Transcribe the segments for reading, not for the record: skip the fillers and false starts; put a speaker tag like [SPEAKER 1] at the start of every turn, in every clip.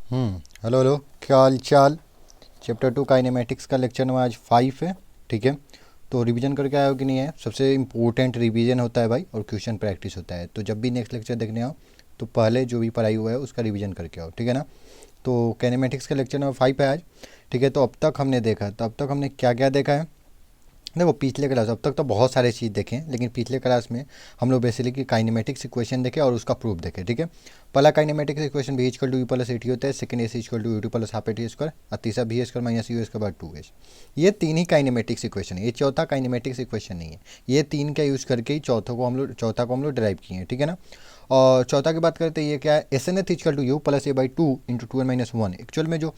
[SPEAKER 1] Hello hello, क्या हाल चाल। Chapter 2 kinematics का लेक्चर नंबर आज 5 है। ठीक है, तो रिवीजन करके आए हो कि नहीं है? सबसे इम्पोर्टेंट रिवीजन होता है भाई, और क्वेश्चन प्रैक्टिस होता है। तो जब भी नेक्स्ट लेक्चर देखने आओ तो पहले जो भी पढ़ाई हुआ है उसका रिवीजन करके आओ, ठीक है ना। तो काइनेमेटिक्स का लेक्चर नंबर 5 है आज। ठीक है, तो अब तक हमने देखा, तो अब तक हमने क्या क्या देखा है? देखो, पिछले क्लास अब तक तो बहुत सारे चीज़ देखे हैं, लेकिन पिछले क्लास में हम लोग बेसिकली काइनेमेटिक्स इक्वेशन देखे और उसका प्रूफ देखे। ठीक है, पहला kinematics equation v equal to u plus a t होता है, second s equal to u two plus half a t square, और तीसरा v square minus you square by 2 h. ये तीन ही काइनेमेटिक्स इक्वेशन है, ये चौथा काइनेमेटिक्स इक्वेशन नहीं है। ये तीन का यूज़ करके ही चौथा को हम लोग ड्राइव किए हैं, ठीक है ना। और चौथा की बात करते हैं, ये क्या है? S n th equal to u plus a by two into two n minus one. Actual में जो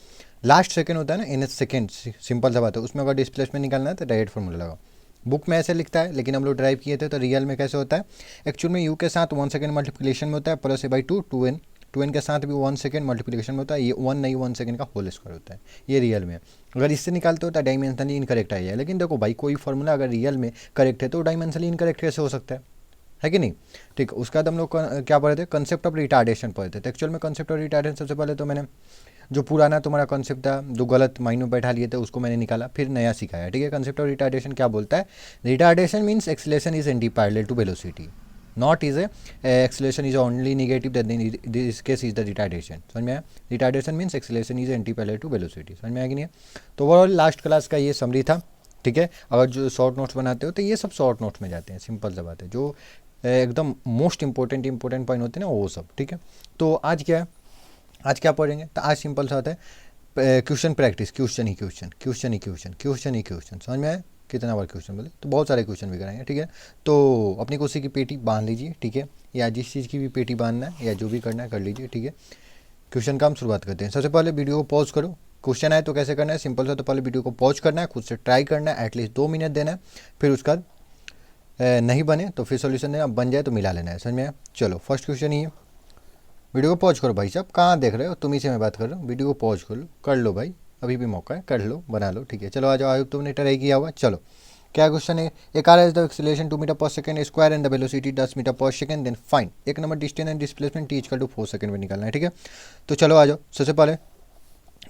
[SPEAKER 1] लास्ट सेकंड होता है ना, एन एच सेकेंड, सिंपल सा बात है, उसमें अगर डिस्प्लेसमेंट निकालना है तो डायरेक्ट फॉर्मूला लगा। बुक में ऐसे लिखता है, लेकिन हम लोग ड्राइव किए थे तो रियल में कैसे होता है? एक्चुअल में यू के साथ 1 सेकेंड मल्टीप्लिकेशन में होता है, plus a by two two n, two n के साथ भी 1 सेकेंड मल्टीप्लिकेशन में होता है, ये वन नहीं 1 सेकेंड का होल स्क्वायर होता है। ये रियल में अगर इससे निकालते हो तो डायमेंशनली इनकरेक्ट आ जाए। लेकिन देखो भाई, कोई फॉर्मूला अगर रियल में करेक्ट है तो डायमेंशनली इनकरेक्ट कैसे हो सकता है कि नहीं? ठीक, उसका बाद हम लोग क्या पढ़े थे? कंसेप्ट ऑफ रिटार्डेशन पढ़े थे। तो एक्चुअल में कंसेप्ट ऑफ रिटार्डेशन सबसे पहले तो मैंने जो पुराना तुम्हारा कॉन्सेप्ट था, जो गलत मायनों बैठा लिए थे, उसको मैंने निकाला, फिर नया सिखाया। ठीक है, कंसेप्ट ऑफ रिटार्डेशन क्या बोलता है? Retardation means acceleration is anti parallel to velocity, not is a acceleration is only negative, this case is the retardation. समझ में आया? Retardation means acceleration is anti parallel to velocity. समझ में आया कि नहीं? तो ओवरऑल लास्ट क्लास का ये समरी था। ठीक है, अगर जो शॉर्ट नोट्स बनाते हो तो ये सब शॉर्ट नोट्स में जाते हैं, सिंपल सा बात है। जो एकदम मोस्ट इंपॉर्टेंट पॉइंट होते हैं ना, वो सब। ठीक है, तो आज क्या है? आज क्या पढ़ेंगे? तो आज सिंपल सा होता है क्वेश्चन प्रैक्टिस, क्वेश्चन ही क्वेश्चन, क्वेश्चन ही क्वेश्चन, क्वेश्चन ही क्वेश्चन। समझ में आया? कितना बार क्वेश्चन बोले तो बहुत सारे क्वेश्चन भी कराएंगे। ठीक है, तो अपनी कुर्सी की पेटी बांध लीजिए, ठीक है, या जिस चीज़ की भी पेटी बांधना है या जो भी करना है कर लीजिए। ठीक है, क्वेश्चन का हम शुरुआत करते हैं। सबसे पहले वीडियो को पॉज करो। क्वेश्चन आए तो कैसे करना है? सिंपल सा, तो पहले वीडियो को पॉज करना है, खुद से ट्राई करना है, एटलीस्ट 2 मिनट देना है। फिर उसका नहीं बने तो फिर सोल्यूशन देना, बन जाए तो मिला लेना है। समझ में आया? चलो, फर्स्ट क्वेश्चन ही है। वीडियो को पॉज करो भाई साहब, कहाँ देख रहे हो? तुम ही से मैं बात कर रहा हूँ। वीडियो को पॉज कर लो भाई, अभी भी मौका है, कर लो, बना लो। ठीक है, चलो आ जाओ। आयुब, तुमने ट्राई किया होगा। चलो, क्या क्वेश्चन है? A car has the acceleration 2 metre per second square and the velocity 10 metre per second, then find. एक number distance and displacement T equal to 4 second में निकालना है। ठीक है, तो चलो आ जाओ। सबसे पहले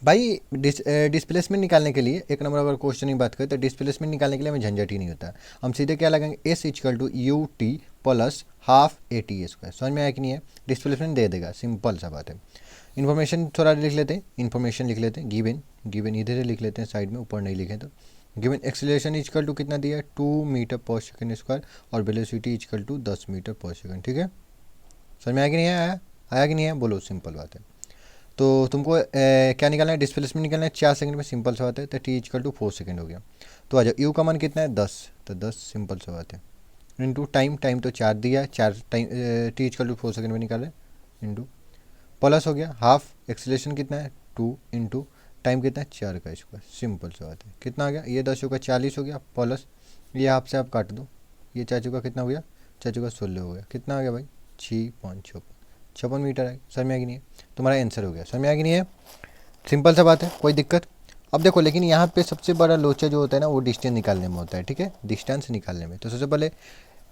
[SPEAKER 1] भाई डिस्प्लेसमेंट निकालने के लिए, एक नंबर अगर क्वेश्चन की बात करें तो डिस्प्लेसमेंट निकालने के लिए हमें झंझट ही नहीं होता। हम सीधे क्या लगाएंगे? S equal to u t plus half a t square. समझ में आया कि नहीं है? डिस्प्लेसमेंट दे देगा, सिंपल सा बात है। इन्फॉर्मेशन थोड़ा लिख लेते हैं, इन्फॉर्मेशन लिख लेते हैं। गिवन, गिवन इधर लिख लेते हैं साइड में, ऊपर नहीं लिखे तो। गिवन एक्सीलरेशन इक्वल टू कितना दिया है? 2 मीटर पर सेकंड स्क्वायर, और velocity equal to 10 metre per second. ठीक है, समझ में आया कि नहीं आया? आया कि नहीं है? बोलो, सिंपल बात है। तो तुमको क्या निकालना है? डिस्प्लेसमेंट निकालना है 4 सेकंड में, सिंपल सा बात है। तो टी इक्वल टू 4 सेकंड हो गया। तो आ जाओ, यू का मान कितना है? 10, तो 10, सिंपल सा बात है। इंटू टाइम, टाइम तो 4 दिया है, 4 time, t equal to 4 second में निकाले, इंटू प्लस हो गया हाफ, एक्सीलरेशन कितना है? 2, इंटू टाइम कितना है? 4 का स्क्वायर, सिंपल सा बात है। कितना आ गया? ये 10 होगा 40 हो गया, प्लस ये हाफ से आप काट दो, ये 4 का कितना हो गया? 4 का 16 हो गया। कितना आ गया भाई? 6, 5, 56 मीटर है। सर में आ गई नहीं है? तुम्हारा आंसर हो गया। सर में आ गई नहीं है? सिंपल सा बात है, कोई दिक्कत? अब देखो, लेकिन यहाँ पे सबसे बड़ा लोचा जो होता है ना, वो डिस्टेंस निकालने में होता है। ठीक है, डिस्टेंस निकालने में। तो सबसे पहले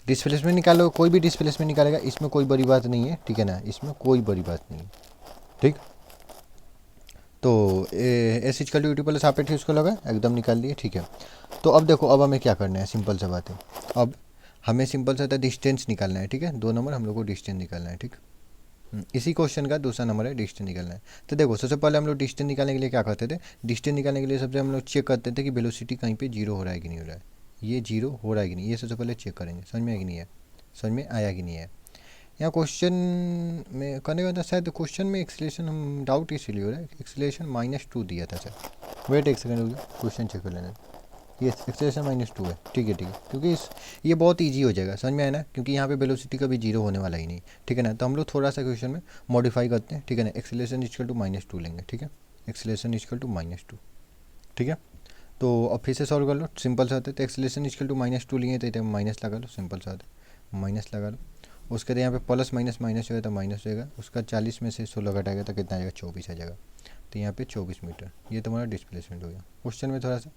[SPEAKER 1] डिस्प्लेसमेंट निकालो, कोई भी डिस्प्लेसमेंट निकालेगा, इसमें कोई बड़ी बात नहीं है। ठीक है ना, इसमें कोई बड़ी बात नहीं है। ठीक, तो s equal to u t plus half at उसको लगा, एकदम निकाल लिए। ठीक है, तो अब देखो, अब हमें क्या करना है? सिंपल सा बात है, अब हमें सिंपल सा डिस्टेंस निकालना है। ठीक है, 2 नंबर हम लोग को डिस्टेंस निकालना है। ठीक, इसी क्वेश्चन का दूसरा नंबर है डिस्टेंस निकालना है। तो देखो, सबसे पहले हम लोग डिस्टेंस निकालने के लिए क्या करते थे? डिस्टेंस निकालने के लिए सबसे हम लोग चेक करते थे कि वेलोसिटी कहीं पे जीरो हो रहा है कि नहीं हो रहा है। ये जीरो हो रहा है कि नहीं, ये सबसे पहले चेक करेंगे। समझ में आया कि नहीं है? समझ में आया कि नहीं है? यहाँ क्वेश्चन में करने का था, शायद क्वेश्चन में एक्सीलरेशन, हम डाउट इसलिए हो रहा है, एक्सीलरेशन -2 दिया था सर। वेट एक सेकंड हो गया, क्वेश्चन चेक कर लेना। ये एक्सेलरेशन -2 है। ठीक है, ठीक है, क्योंकि ये बहुत ईजी हो जाएगा। समझ में आया ना? क्योंकि यहाँ पे वेलोसिटी का भी जीरो होने वाला ही नहीं। ठीक है ना, तो हम लोग थोड़ा सा क्वेश्चन में मॉडिफाई करते हैं। ठीक है ना, एक्सेलरेशन इक्वल टू -2 लेंगे। ठीक है, एक्सेलरेशन इक्वल टू -2। ठीक है, तो अब फिर से सॉल्व कर लो, सिंपल सा होता है। तो एक्सेलरेशन इक्वल टू -2 लिए तो इधर माइनस लगा लो, सिंपल सा होता है, माइनस लगा लो। उसके बाद यहाँ पे प्लस माइनस माइनस होगा तो माइनस होगा, उसका 40 में से 16 घटाएगा तो कितना आ जाएगा? 24 आ जाएगा। तो यहाँ पे 24 मीटर, ये तुम्हारा डिस्प्लेसमेंट हो गया। क्वेश्चन में थोड़ा सा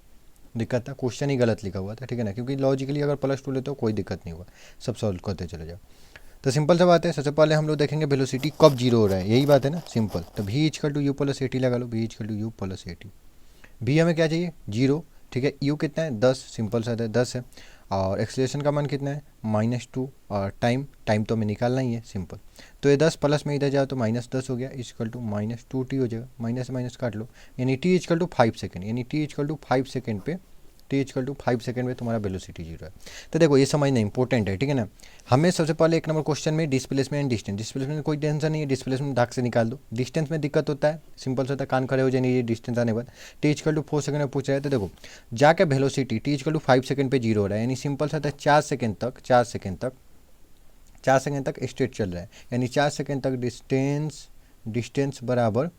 [SPEAKER 1] दिक्कत था, क्वेश्चन ही गलत लिखा हुआ था। ठीक है ना, क्योंकि लॉजिकली अगर +2 लेते हो कोई दिक्कत नहीं हुआ, सब सॉल्व करते चले जाओ। तो सिंपल सा बात है, सबसे पहले हम लोग देखेंगे वेलोसिटी कब जीरो हो रहा है, यही बात है ना, सिंपल। तो v equal to u plus a t लगा लो, v equal to u plus a t. v हमें क्या चाहिए, जीरो, ठीक है। u कितना है, 10, सिंपल सा है 10 है। और एक्सेलरेशन का मान कितना है, -2। और टाइम तो हमें निकालना ही है, सिंपल। तो ये 10 प्लस में इधर जाओ तो -10 हो गया, इक्वल टू -2t हो जाएगा, माइनस से माइनस काट लो, यानी t इक्वल टू 5 सेकेंड, यानी t इक्वल टू 5 सेकेंड पे, t इक्वल टू 5 सेकेंड में तुम्हारा वेलोसिटी जीरो है। तो देखो ये समझना इंपॉर्टेंट है, ठीक है ना। हमें सबसे पहले एक नंबर क्वेश्चन में डिस्प्लेसमेंट एंड डिस्टेंस, डिस्प्लेसमेंट में कोई टेंशन नहीं है, डिस्प्लेसमेंट धाक से निकाल दो। डिस्टेंस में दिक्कत होता है, सिंपल सा होता है, कान खड़े हो जाएंगे ये डिस्टेंस आने के बाद। टी इक्वल टू 4 सेकंड में पूछ रहा है, तो देखो जाके velocity t equal to 5 second पे जीरो हो रहा है, यानी सिंपल सा होता है 4 सेकंड तक स्ट्रेट चल रहा है, यानी 4 सेकंड तक डिस्टेंस बराबर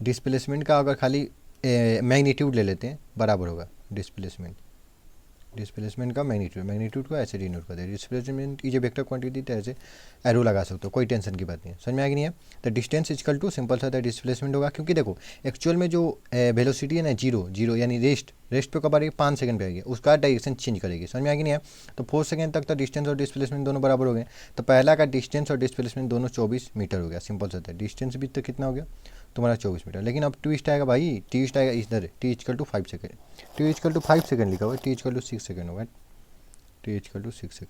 [SPEAKER 1] डिस्प्लेसमेंट का, अगर खाली मैग्नीट्यूड ले लेते हैं, बराबर होगा डिस्प्लेसमेंट का मैग्नीट्यूड को ऐसे डिनोट कर दे। डिस्प्लेसमेंट की जो वेक्टर क्वांटिटी थी ऐसे एरो लगा सकते हो, कोई टेंशन की बात नहीं है, समझ में आ गई नहीं है। तो डिस्टेंस इक्वल टू सिंपल सा था डिस्प्लेसमेंट होगा, क्योंकि देखो एक्चुअल में जो वेलोसिटी है ना जीरो यानी रेस्ट पे कब आ रही है, 5 सेकंड पे आएगी, उसका डायरेक्शन चेंज करेगी, समझ में आ गई नहीं है। तो 4 सेकंड तक तो डिस्टेंस और डिस्प्लेसमेंट दोनों बराबर हो गए। तो पहला का डिस्टेंस और डिस्प्लेसमेंट दोनों 24 मीटर हो गया, सिंपल सा था। डिस्टेंस भी तो कितना हो गया तुम्हारा 24 मीटर, लेकिन अब ट्विस्ट आएगा भाई, ट्विस्ट आएगा इधर, t equal to 5 second, t equal to 5 second लिखा हुआ है, टी इक्वल टू 6 सेकंड होगा, टी इक्वल टू 6 सेकंड।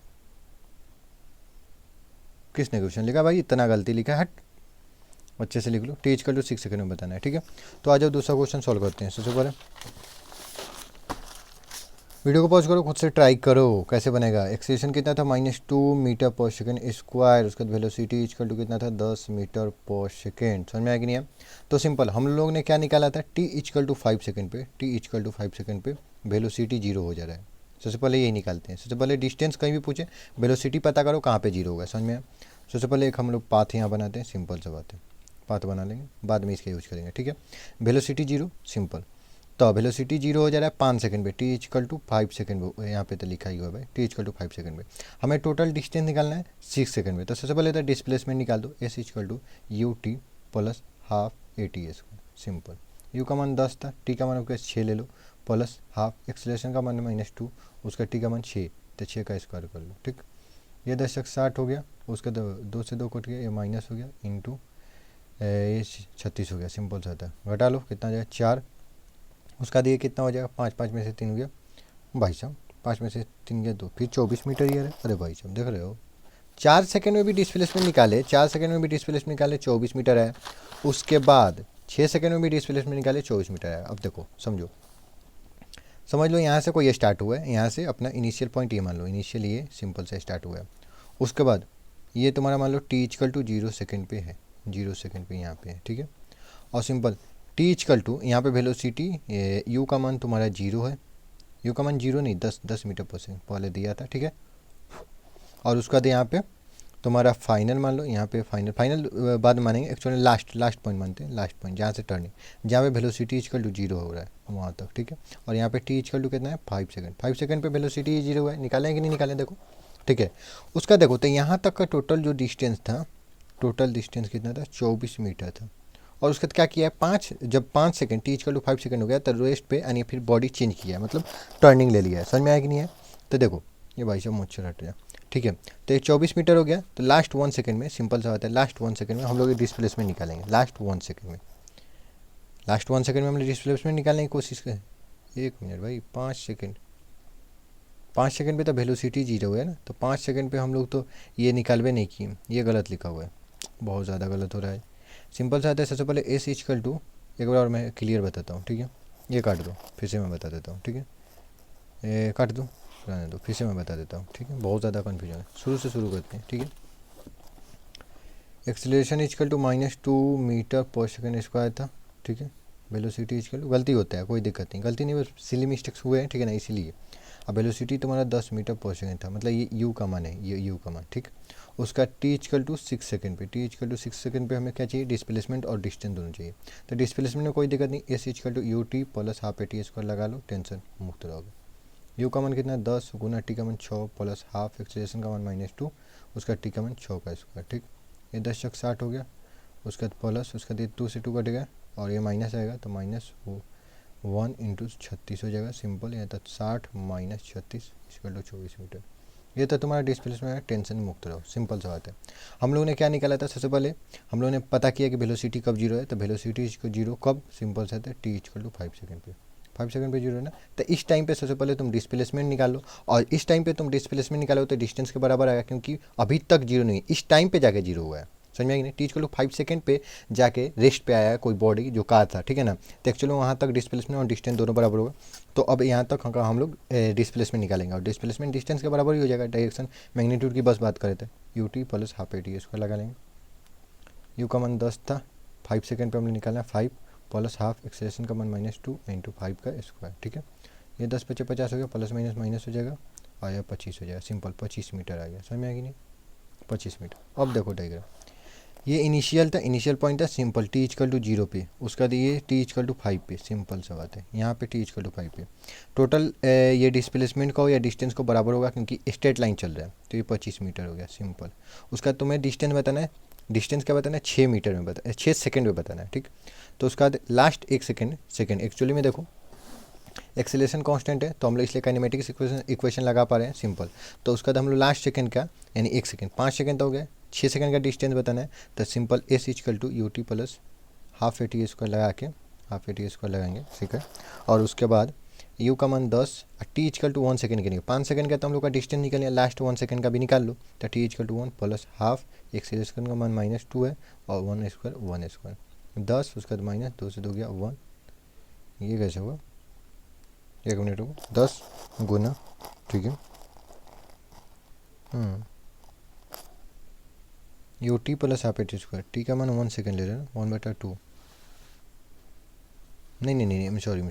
[SPEAKER 1] किसने क्वेश्चन लिखा भाई, इतना गलती लिखा है, हट, अच्छे से लिख लो, टी इक्वल टू 6 सेकंड में बताना है, ठीक है। तो आ जाओ दूसरा क्वेश्चन सॉल्व करते हैं। सबसे पहले वीडियो को पॉज करो, खुद से ट्राई करो कैसे बनेगा। एक्सेलरेशन कितना था, -2 मीटर पर सेकंड स्क्वायर, उसके बाद वेलोसिटी इक्वल टू कितना था, 10 मीटर पर सेकंड, समझ में आ गया नहीं है। तो सिंपल हम लोग ने क्या निकाला था, टी इक्वल टू 5 सेकंड पे, टी इक्वल टू 5 सेकंड पे वेलोसिटी जीरो हो जा रहा है। सबसे पहले यही निकालते हैं। सबसे पहले डिस्टेंस कहीं भी पूछे, वेलोसिटी पता करो कहाँ पे जीरो होगा, समझ में। सबसे पहले एक हम लोग पाथ यहाँ बनाते हैं, सिंपल सा बात है, पाथ बना लेंगे, बाद में इसका यूज करेंगे, ठीक है। Velocity zero, simple. तो वेलोसिटी जीरो हो जा रहा है 5 सेकंड पे, टी इक्वल टू 5 सेकंड पे, यहाँ पे तो लिखा ही हुआ है भाई, टी इक्वल टू 5 सेकंड पे। हमें टोटल डिस्टेंस निकालना है 6 सेकंड में। तो सबसे पहले तो डिस्प्लेसमेंट निकाल दो, s equal to u t plus half a t s, simple. U का मान 10 था, टी का मान आपके 6 ले लो, प्लस हाफ एक्सेलरेशन का मान -2, उसका टी का मान 6, तो 6 का स्क्वायर कर लो, ठीक। ये 10 60 हो गया, उसका 2 से 2 कट गया, ये माइनस हो गया, इंटू ये 36 हो गया, सिंपल सा था। घटा लो कितना हो जाएगा 4, उसका दिए कितना हो जाएगा 5, 5 में से 3 हो गया भाई साहब, 5 में से 3 गया 2, फिर 24 मीटर ही है। अरे भाई साहब देख रहे हो, 4 सेकंड में भी डिस्प्लेसमेंट निकाले, 4 सेकंड में भी डिस्प्लेसमेंट निकाले, 24 मीटर है। उसके बाद 6 सेकंड में भी डिस्प्लेसमेंट निकाले, 24 मीटर है। अब देखो समझ लो, यहाँ से कोई स्टार्ट हुआ है, यहाँ से अपना इनिशियल पॉइंट ये मान लो, इनिशियल ये सिंपल से स्टार्ट हुआ है। उसके बाद ये तुम्हारा मान लो टी इक्वल टू 0 सेकंड पे है, 0 सेकंड पे यहाँ पे है, ठीक है। और सिंपल टी इक्वल टू यहाँ पे वेलोसिटी यू का मान तुम्हारा 0 है, यू का मान 0 नहीं 10 मीटर पर सेकंड पहले दिया था, ठीक है। और उसका बाद यहाँ पे तुम्हारा फाइनल मान लो, यहाँ पे फाइनल बाद मानेंगे, एक्चुअली लास्ट पॉइंट मानते हैं, लास्ट पॉइंट जहाँ से टर्निंग, जहाँ पे वेलोसिटी इक्वल टू 0 हो रहा है वहाँ तक, ठीक है। और यहाँ पे टी इक्वल टू कितना है 5 सेकंड, 5 सेकंड पे वेलोसिटी 0 हुआ है, निकालें कि नहीं निकालें देखो, ठीक है। उसका देखो तो यहाँ तक का टोटल जो डिस्टेंस था, टोटल डिस्टेंस कितना था 24 मीटर था। और उसके बाद क्या किया है, जब 5 second t equal to 5 second हो गया तो रेस्ट पे यानी फिर बॉडी चेंज किया है, मतलब टर्निंग ले लिया है, समझ में आया कि नहीं है। तो देखो ये भाई साहब मुझसे हट गया, ठीक है। तो ये 24 मीटर हो गया, तो लास्ट 1 सेकंड में सिंपल सा बात है, लास्ट 1 सेकंड में हम लोग डिस्प्लेसमेंट निकालेंगे, लास्ट 1 सेकंड में हम डिस्प्लेसमेंट निकालने की कोशिश करें। 1 मिनट भाई, 5 सेकंड पे तो वेलोसिटी 0 है ना, तो 5 सेकंड पे हम लोग तो ये निकालवे नहीं किए, ये गलत लिखा हुआ है, बहुत ज़्यादा गलत हो रहा है। सिंपल सा आता है, सबसे पहले एस इक्वल टू, एक बार और मैं क्लियर बताता हूँ, ठीक है। ये काट दो, फिर से मैं बता देता हूँ, ठीक है। ये काट दो, रहने दो, फिर से मैं बता देता हूँ, ठीक है, बहुत ज़्यादा कन्फ्यूजन है, शुरू से शुरू करते हैं, ठीक है। Acceleration equal to -2 metre per second square था, ठीक है। वेलोसिटी इक्वल टू, गलती होता है कोई दिक्कत नहीं, गलती नहीं बस सिली मिस्टेक्स हुए हैं, ठीक है ना, इसीलिए। अब वेलोसिटी तुम्हारा 10 मीटर पर सेकंड था, मतलब ये यू का मान है, ये यू का मान, ठीक। उसका टी इक्वल टू 6 सेकंड पे, टी इक्वल टू 6 सेकंड पे हमें क्या चाहिए, डिस्प्लेसमेंट और डिस्टेंस दोनों चाहिए। तो डिस्प्लेसमेंट में कोई दिक्कत नहीं, s equal to u t plus half a t square लगा लो, टेंशन मुक्त रहोगे। यू का मान कितना 10 गुना टी का मान 6 प्लस हाफ एक्सेलरेशन का मान -2, उसका टी का मान 6 का स्क्वायर, ठीक। ये 10 तक 60 हो गया, उसका प्लस, उसका 2 से 2 कटेगा और ये माइनस आएगा, तो -1 इंटू 36 हो जाएगा, सिंपल। यहाँ तक 60 - 36 इक्वल टू 24 मीटर। ये तो तुम्हारा डिस्प्लेसमेंट है, टेंशन मुक्त रहो, सिंपल सा बात है। हम लोगों ने क्या निकाला था सबसे पहले, हम लोगों ने पता किया कि वेलोसिटी कब जीरो है, तो वेलोसिटी इसको जीरो कब, सिंपल सा था टी इक्वल टू 5 सेकंड पे, 5 सेकंड पे जीरो है ना। तो इस टाइम पे सबसे पहले तुम डिस्प्लेसमेंट निकालो, और इस टाइम पे तुम डिस्प्लेसमेंट निकालो तो डिस्टेंस के बराबर आएगा, क्योंकि अभी तक जीरो नहीं, इस टाइम पे जाके जीरो हुआ है, समझ में आएगी नहीं। टी इक्वल टू 5 सेकंड पे जाके रेस्ट पे आया है कोई बॉडी जो कार था, ठीक है ना। तो एक्चुअली वहाँ तक डिस्प्लेसमेंट और डिस्टेंस दोनों बराबर होगा। तो अब यहाँ तक हम लोग डिस्प्लेसमेंट निकालेंगे, और डिस्प्लेसमेंट डिस्टेंस के बराबर ही हो जाएगा। डायरेक्शन मैग्नीट्यूड की बस बात करे थे, you t plus half a T इसको लगा लेंगे। यू का मन 10 था, 5 सेकंड पे हमने निकालना है 5 प्लस हाफ, एक्सेलेरेशन का मन -2 इंटू 5 का स्क्वायर, ठीक है। ये 10 × 50 हो गया, प्लस माइनस माइनस हो जाएगा, और यह 25 हो जाएगा, सिंपल 25 मीटर आ गया, समझ में आएगी नहीं, 25 मीटर। अब देखो डायग्राम, ये इनिशियल था, इनिशियल पॉइंट था सिंपल टी इक्वल टू 0 पे, उसका ये टी इक्वल टू 5 पे, सिंपल सा बात है। यहाँ पे टी इक्वल टू 5 पे टोटल ये डिस्प्लेसमेंट का या डिस्टेंस को बराबर होगा, क्योंकि स्ट्रेट लाइन चल रहा है, तो ये 25 मीटर हो गया, सिंपल। उसका तुम्हें डिस्टेंस बताना है, डिस्टेंस क्या बताना है, 6 मीटर में बताना, 6 सेकेंड में बताना है, ठीक। तो उसका लास्ट 1 सेकेंड एक्चुअली में देखो एक्सेलेरेशन कांस्टेंट है, तो हम लोग इसलिए काइनेमेटिक्स इक्वेशन लगा पा रहे हैं, सिंपल। तो उसका हम लोग लास्ट सेकंड का यानी 1 सेकंड, 5 सेकंड तो हो गया, 6 सेकंड का डिस्टेंस बताना है, तो simple s equal to u t plus half a t square लगा के, हाफ ए टी स्क्वायर लगाएंगे, ठीक है। और उसके बाद यू का मान 10, टी इक्वल टू 1 सेकंड के नहीं, 5 सेकंड का तो हम लोग का डिस्टेंस निकल गया, लास्ट 1 सेकंड का भी निकाल लो, तो t equal to 1 plus half, acceleration का मान -2 है, और 1 स्क्वायर 10, उसका -2 से 2 गया 1, ये कैसे हुआ, 1 मिनट हो, 10 गुना, ठीक है, you t plus half a t square, T का मान 1 सेकंड ले रहे हैं, 1/2, नहीं, सॉरी,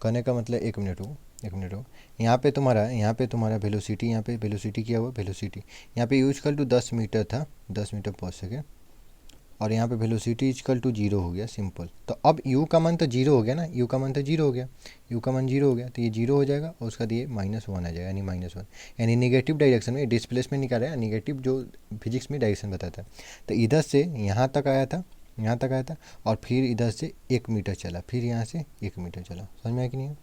[SPEAKER 1] कहने का मतलब 1 मिनट हो, 1 मिनट हो। यहाँ पे तुम्हारा वेलोसिटी, यहाँ पे वेलोसिटी क्या हुआ, वेलोसिटी यहाँ पे यू इक्वल टू 10 मीटर था, 10 मीटर पर सेकेंड, और यहाँ पे वेलोसिटी इक्वल टू 0 हो गया, सिंपल। तो अब u का मान तो 0 हो गया ना, u का मान तो 0 हो गया, u का मान 0 हो गया, तो ये 0 हो जाएगा, और उसका दिए -1 आ जाएगा, यानी -1, यानी नेगेटिव डायरेक्शन में डिस्प्लेसमेंट निकाल रहा है, नेगेटिव जो फिजिक्स में डायरेक्शन बताता है। तो इधर से यहाँ तक आया था, और फिर इधर से 1 मीटर चला, फिर यहाँ से 1 मीटर चला, समझ में आया कि नहीं,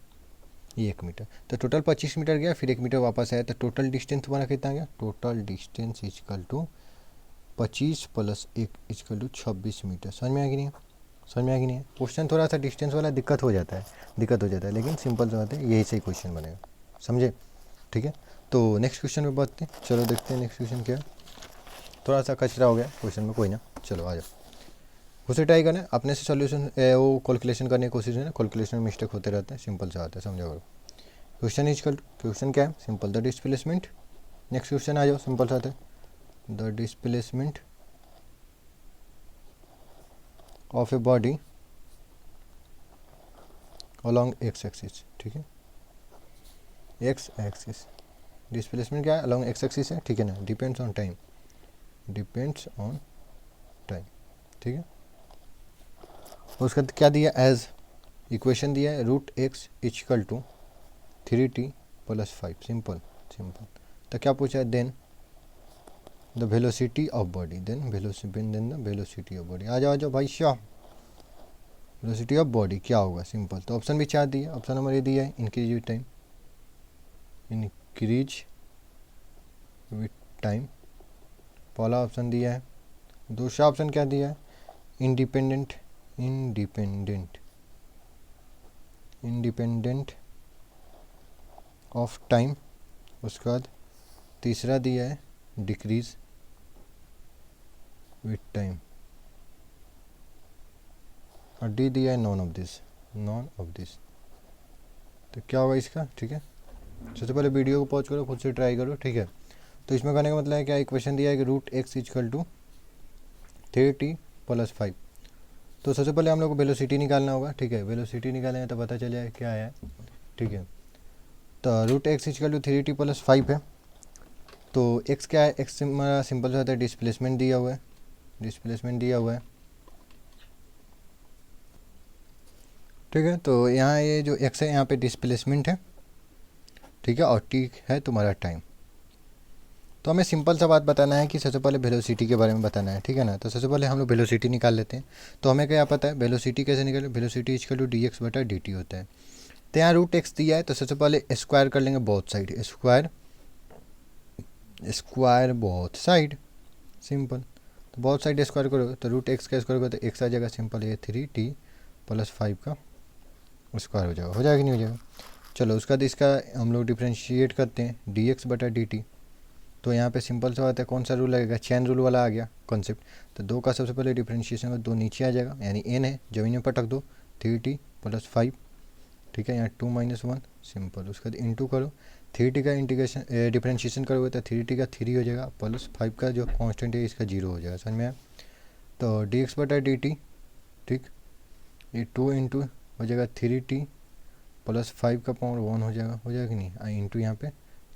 [SPEAKER 1] ये 1 मीटर, तो टोटल 25 मीटर गया, फिर 1 मीटर वापस आया, तो टोटल डिस्टेंस तुम्हारा कितना गया, total distance equal to 25 plus 1 equal to 26 metre, समझ में आएगी नहीं, समझ में आएगी नहीं। क्वेश्चन थोड़ा सा डिस्टेंस वाला दिक्कत हो जाता है, लेकिन सिंपल सा बात है, यही सही क्वेश्चन बनेगा, समझे, ठीक है। तो नेक्स्ट क्वेश्चन पे बढ़ते हैं, चलो देखते हैं नेक्स्ट क्वेश्चन क्या है। थोड़ा सा कचरा हो गया क्वेश्चन में, कोई ना, चलो आ जाओ। उसे ट्राई करना है अपने से, सोल्यूशन वो कैलकुलेशन करने की कोशिश है ना, कैलकुलेशन में मिस्टेक होते रहते हैं, सिंपल सा आता है, समझा करो। क्वेश्चन क्या है, simple the displacement, next question आ जाओ, सिंपल सा आता है, the displacement of a body along X axis, ठीक है, एक्स एक्सिस, डिस्प्लेसमेंट क्या है, अलोंग एक्स एक्सिस है, ठीक है ना, डिपेंड्स ऑन टाइम, ठीक है। उसका क्या दिया, एज इक्वेशन दिया है, √x equal to 3t plus 5, simple. तो क्या पूछा है, then the velocity of body, then the velocity of body, आ जाओ भाई शाह, वेलोसिटी ऑफ बॉडी क्या होगा, सिंपल। तो ऑप्शन भी 4 दिया, ऑप्शन नंबर ये दिया है, इंक्रीज विथ टाइम, पहला ऑप्शन दिया है। दूसरा ऑप्शन क्या दिया है, इंडिपेंडेंट ऑफ टाइम। उसके बाद तीसरा दिया है डिक्रीज विथ टाइम, और डी दिया है नॉन ऑफ दिस। तो क्या होगा इसका, ठीक है। सबसे पहले वीडियो को पॉज करो, खुद से ट्राई करो, ठीक है। तो इसमें करने का मतलब है क्या, इक्वेशन दिया है कि √x equal to 3t plus 5। तो सबसे पहले हम लोग को वेलोसिटी निकालना होगा, ठीक है। वेलोसिटी निकालेंगे तो पता चलेगा क्या है, ठीक है। तो √x equal to 3t plus 5 है। तो x क्या है, x हमारा सिंपल सा होता है, डिस्प्लेसमेंट दिया हुआ है, ठीक है। तो यहाँ ये जो x है, यहाँ पे डिस्प्लेसमेंट है, ठीक है, और t है तुम्हारा टाइम। तो हमें सिंपल सा बात बताना है कि सबसे पहले वेलोसिटी के बारे में बताना है, ठीक है ना। तो सबसे पहले हम लोग वेलोसिटी निकाल लेते हैं। तो हमें क्या पता है, वेलोसिटी कैसे निकालें, वेलोसिटी इक्वल टू dx/dt होता है। तो यहाँ √x दिया है, तो सबसे पहले स्क्वायर कर लेंगे both side, square square both side, simple. तो बहुत साइड स्क्वायर करोगे तो रूट एक्स का स्क्वायर करोगे तो एक्स आ जाएगा, सिंपल। ये 3t प्लस 5 का स्क्वायर हो जाएगा कि नहीं हो जाएगा। चलो उसका बाद इसका हम लोग डिफ्रेंशिएट करते हैं dx बटा dt। तो यहाँ पे सिंपल सा बात है, कौन सा रूल लगेगा, चैन रूल वाला आ गया कॉन्सेप्ट। तो दो का सबसे पहले डिफ्रेंशिएशन में 2 नीचे आ जाएगा, यानी n है जमीन में पटक दो, 3t प्लस 5, ठीक है। यहाँ 2 माइनस 1, सिंपल। उसके बाद इंटू करो, 3t का इंटीग्रेशन डिफ्रेंशिएशन करोगे तो 3t का 3 हो जाएगा, प्लस 5 का जो कांस्टेंट है इसका 0 हो जाएगा, समझ में आया। तो dx बटा dt, ठीक, ये 2 इंटू हो जाएगा 3t प्लस 5 का पावर 1 हो जाएगा कि नहीं, इंटू यहाँ पे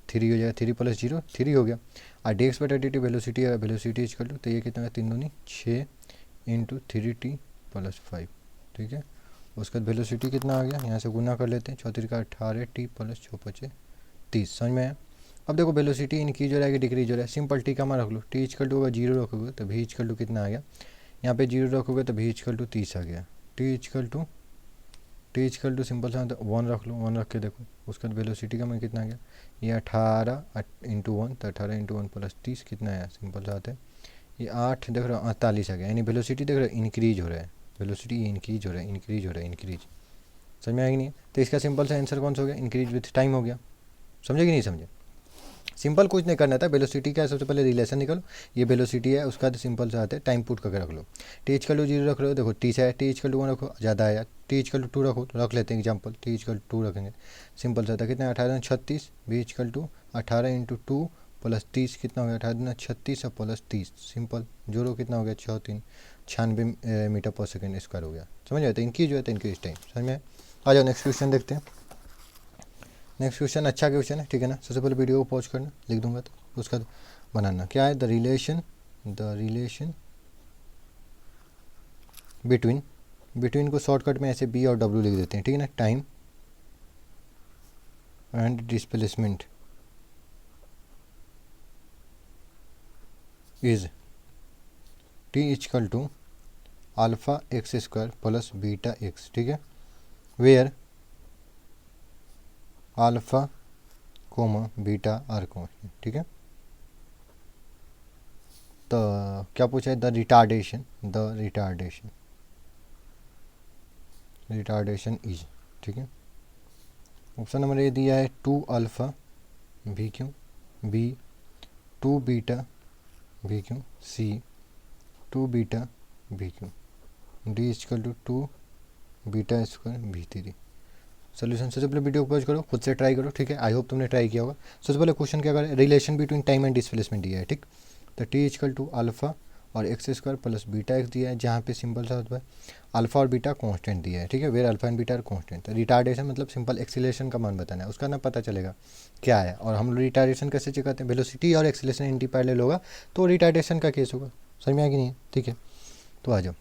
[SPEAKER 1] 3 हो जाएगा, 3 प्लस 0 3 हो गया। और dx बटा dt वेलोसिटी है, वेलोसिटी इज कर लो, तो ये कितना है, 3 दूनी 6 इंटू 3t प्लस 5, ठीक है। उसके बाद वेलोसिटी कितना आ गया, यहाँ से गुना कर लेते हैं, 4 का 18t प्लस 6 30, समझ में आया। अब देखो वेलोसिटी इंक्रीज हो रहा है कि डिक्रीज हो रहा है, सिंपल टी का मान रख लो, टी इजकल टू अगर 0 रखोगे तो भी इजकल टू कितना आ गया, यहाँ पे 0 रखोगे तो भी इजकल टू 30 आ गया। टी इजकल टू सिंपल सा 1 रख लो, 1 रख के देखो, उसके बाद वेलोसिटी का मान कितना आ गया, ये 18 इंटू 1, तो 18 इंटू 1 प्लस 30 कितना आया, सिंपल सा आता है ये 8 देख रहे हो 48 आ गया। यानी वेलोसिटी देख रहे हो इंक्रीज हो रहा है, वेलोसिटी इंक्रीज हो रहा है, इंक्रीज, समझ में आएगी नहीं। तो इसका सिंपल सा आंसर कौन सा हो गया, इंक्रीज विथ टाइम हो गया। समझे कि नहीं समझे, सिंपल कुछ नहीं करना था। वेलोसिटी का सबसे पहले रिलेशन निकालो, ये वेलोसिटी है, उसका तो सिंपल सा आता है, टाइम पुट करके रख लो। टी इजकल टू 0 रख लो, देखो टी से है, टी इजकल टू 1 रखो, ज़्यादा आया, टी इजकल टू 2 रखो, रख लेते हैं एग्जाम्पल, टी इजकल टू रखेंगे, सिंपल सा था कितना 18 36, v equal to 18 into 2 plus 30 कितना हो गया, 18 36 और प्लस 30, सिंपल। जोरो कितना हो गया, 96 मीटर पर सेकेंड स्क्वायर हो गया, समझ आए। तो इनकी जो है तो इनकी टाइम समझ में। आ जाओ नेक्स्ट क्वेश्चन देखते हैं। नेक्स्ट क्वेश्चन अच्छा क्वेश्चन है, ठीक है ना। सबसे पहले वीडियो को पॉज करना, लिख दूंगा तो उसका बनाना क्या है, द रिलेशन बिटवीन को शॉर्टकट में ऐसे बी और डब्ल्यू लिख देते हैं, ठीक है ना। Time and displacement is t equal to alpha x square plus beta x, ठीक है, where alpha comma beta are constant, ठीक है। तो क्या पूछा है, द रिटार्डेशन इज, ठीक है। ऑप्शन नंबर ए दिया है 2 अल्फा भी क्यों, बी 2 बीटा भी क्यों, सी 2 बीटा भी क्यों, d equal to 2 beta square भी 3। सोल्यूशन सबसे पहले वीडियो को पॉज करो, खुद से ट्राई करो, ठीक है। आई होप तुमने ट्राई किया होगा। सबसे पहले क्वेश्चन क्या करें, relation between time and displacement दिया है, ठीक। तो टी इजकल टू अल्फा और x square plus beta x दिया है, जहाँ पे सिंपल सा होता है अल्फा और बीटा कांस्टेंट दिया है, ठीक है, where alpha and beta are constant. तो रिटार्डेशन मतलब सिंपल एक्सीलरेशन का मान बताना है, उसका ना पता चलेगा क्या है। और हम लोग रिटार्डेशन कैसे चेक करते हैं, वेलोसिटी और एक्सीलरेशन एंटी पैरेलल होगा तो रिटार्डेशन का केस होगा, समझ में आया कि नहीं, ठीक है। तो आ जाओ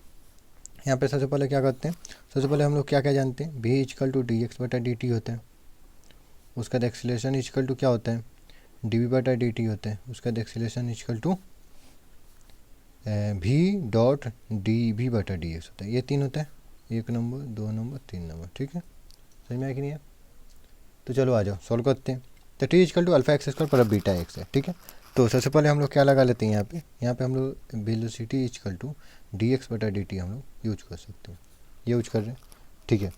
[SPEAKER 1] यहाँ पे सबसे पहले क्या करते हैं, सबसे पहले हम लोग क्या क्या जानते हैं, भी इजकल टू डी एक्स बटा डी टी होता है। उसका एक्सीलरेशन इजकल टू क्या होता है, डी वी बटा डी टी होता है। उसका एक्सीलरेशन इजकल टू भी डॉट डी भी बटा डी एक्स होता है। ये 3 होता है, 1 नंबर 2 नंबर 3 नंबर, ठीक है। समझ में आया कि नहीं है। तो चलो आ जाओ सॉल्व करते हैं। तो t equal to alpha x square plus beta x है, ठीक है। तो सबसे पहले हम लोग क्या लगा लेते हैं, यहाँ पे हम लोग velocity equal to d x बटा डी टी हम लोग यूज कर सकते हैं, ये यूज कर रहे हैं, ठीक है।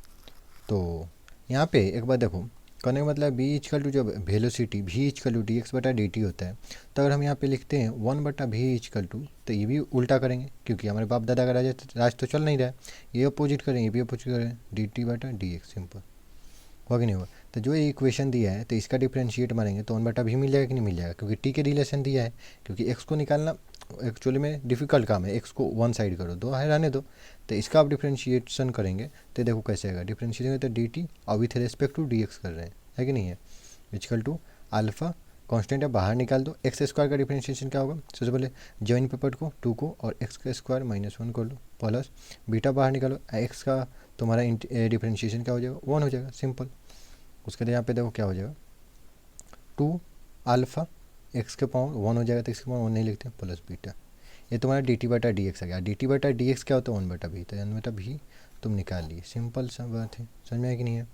[SPEAKER 1] तो यहाँ पे एक बार देखो, करने का मतलब बी इजकल टू जो वेलोसिटी भी इजकल टू डी एक्स बटा डी टी होता है, तो अगर हम यहाँ पे लिखते हैं 1 बटा भी इजकल टू, तो ये भी उल्टा करेंगे क्योंकि हमारे बाप दादा का राज तो चल नहीं रहा है, ये अपोजिट करेंगे, ये भी अपोजिट करें, डी टी बटा डी एक्स, सिंपल होगा कि नहीं होगा। तो जो ये इक्वेशन दिया है तो इसका डिफरेंशिएट मारेंगे तो 1 बटा भी मिल जाएगा कि नहीं मिल जाएगा, क्योंकि टी के रिलेशन दिया है। क्योंकि एक्स को निकालना एक्चुअली में डिफ़िकल्ट काम है, एक्स को वन साइड करो, दो है रहने दो। तो इसका आप डिफ्रेंशिएशन करेंगे तो देखो कैसे आएगा, डिफ्रेंशिएशन तो डी टी और with respect to d x कर रहे हैं, है कि नहीं है। इजकल टू अल्फा कांस्टेंट है, बाहर निकाल दो, एक्स स्क्वायर का डिफ्रेंशिएशन क्या होगा, सबसे पहले जॉइन पेपर को 2 को और एक्स का स्क्वायर -1 कर लो, प्लस बीटा बाहर निकालो, एक्स का तुम्हारा डिफ्रेंशिएशन क्या हो जाएगा, 1 हो जाएगा, सिंपल। उसके लिए यहाँ पे देखो क्या हो जाएगा, 2 अल्फा एक्स के पावर 1 हो जाएगा, तो इसके पावर 1 नहीं लिखते, प्लस बीटा, ये तुम्हारा डी टी बटा डी एक्स आ गया। डी टी बटा डी एक्स क्या होता है, 1 बटा भी, तो 1 बटा भी तुम निकाल लिए, सिंपल सा बात है, समझ में आया कि नहीं है।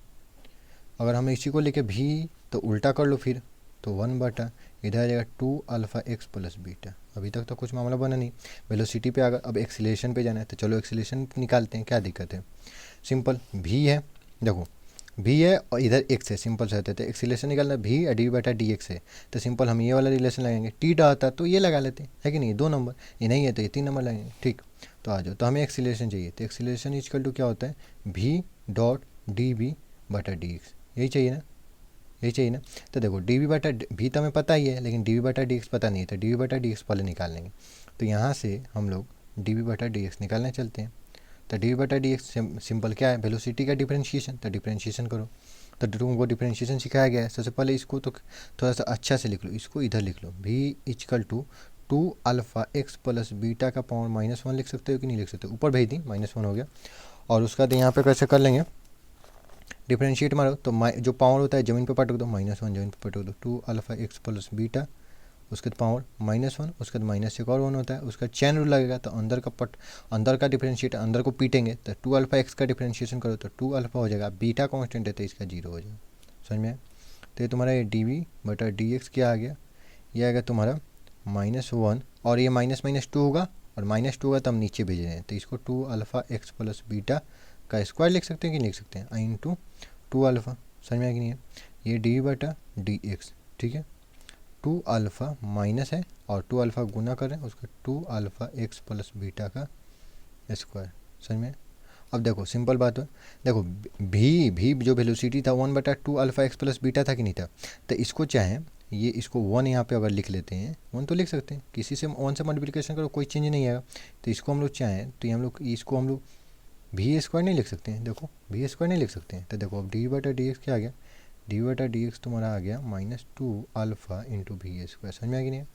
[SPEAKER 1] अगर हम इसी को लेके भी तो उल्टा कर लो फिर, तो 1 इधर आ जाएगा 2 अल्फ़ा एक्स प्लस बीटा। अभी तक तो कुछ मामला बना नहीं, वेलोसिटी पे आ गया। अब एक्सीलरेशन पे जाना है, तो चलो एक्सीलरेशन निकालते हैं, क्या दिक्कत है। सिंपल भी है, देखो भी है और इधर एक्स है, सिंपल से होता है। तो एक्सीलरेशन निकालना भी डी बटा डी एक्स है, तो सिंपल हम ये वाला रिलेशन लगाएंगे। टी डा आता तो ये लगा लेते हैं, है कि नहीं, 2 नंबर, ये नहीं है तो ये 3 नंबर लगाएंगे। ठीक, तो आ जाओ, तो हमें एक्सीलरेशन चाहिए, तो एक्सीलरेशन इक्वल टू क्या होता है, भी डॉट डी बी बटा डी एक्स, यही चाहिए ना, यही चाहिए ना। तो देखो डी बी बटा भी तो हमें पता ही है, लेकिन डी बी बटा डी एक्स पता नहीं है, तो डी बी बटा डी एक्स पहले निकाल लेंगे। तो यहाँ से हम लोग डी बी बटा डी एक्स निकालने चलते हैं। तो डी बी बटा डी एक्स सिंपल क्या है, वेलोसिटी का डिफरेंशिएशन, तो डिफरेंशिएशन करो। तो तुमको डिफरेंशिएशन सिखाया गया है, सबसे पहले इसको तो थोड़ा सा अच्छा से लिख लो, इसको इधर लिख लो, v equal to 2 alpha x plus beta का पावर -1 लिख सकते हो कि नहीं लिख सकते हो, ऊपर भेज दी -1 हो गया। और उसका बाद यहाँ पे कैसे कर लेंगे, डिफरेंशिएट मारो तो जो पावर होता है ज़मीन पे पटक दो, -1 ज़मीन पे पटक दो, 2 अल्फ़ा एक्स प्लस बीटा, उसके बाद पावर -1, उसके बाद माइनस एक और 1 होता है, उसका चैन रूल लगेगा, तो अंदर का डिफरेंशिएट अंदर को पीटेंगे, तो 2 अल्फ़ा एक्स का डिफरेंशिएशन करो तो 2 अल्फ़ा हो जाएगा, बीटा कांस्टेंट है तो इसका 0 हो जाएगा। समझ में आया। तो ये तुम्हारा ये डी वी बटा डी एक्स क्या आ गया, ये आएगा तुम्हारा -1, और ये -2 होगा, और -2 होगा तो हम नीचे भेज रहे हैं, तो इसको 2 अल्फ़ा एक्स प्लस बीटा का स्क्वायर लिख सकते हैं कि नहीं लिख सकते हैं, इंटू 2 अल्फ़ा। समझ में आया कि नहीं है। ये डी बटा डी एक्स, ठीक है, 2 अल्फ़ा माइनस है और 2 अल्फ़ा गुना करें उसका 2 अल्फ़ा एक्स प्लस बीटा का स्क्वायर। समझ में। अब देखो सिंपल बात है, देखो भी जो वेलोसिटी था 1/2 अल्फ़ा एक्स प्लस बीटा था कि नहीं था, तो इसको चाहे ये इसको 1 यहाँ पे अगर लिख लेते हैं, 1 तो लिख सकते हैं, किसी से 1 से मल्टीप्लिकेशन करो कोई चेंज नहीं आएगा, तो इसको हम लोग चाहें तो ये हम लोग इसको हम लोग भी स्क्वायर नहीं लिख सकते हैं, देखो भी स्क्वायर नहीं लिख सकते हैं। तो देखो अब डी बटा डी एक्स क्या आ गया, डी बटा डी एक्स तुम्हारा आ गया -2 अल्फ़ा इंटू भी स्क्वायर। समझ में आ गया नहीं है।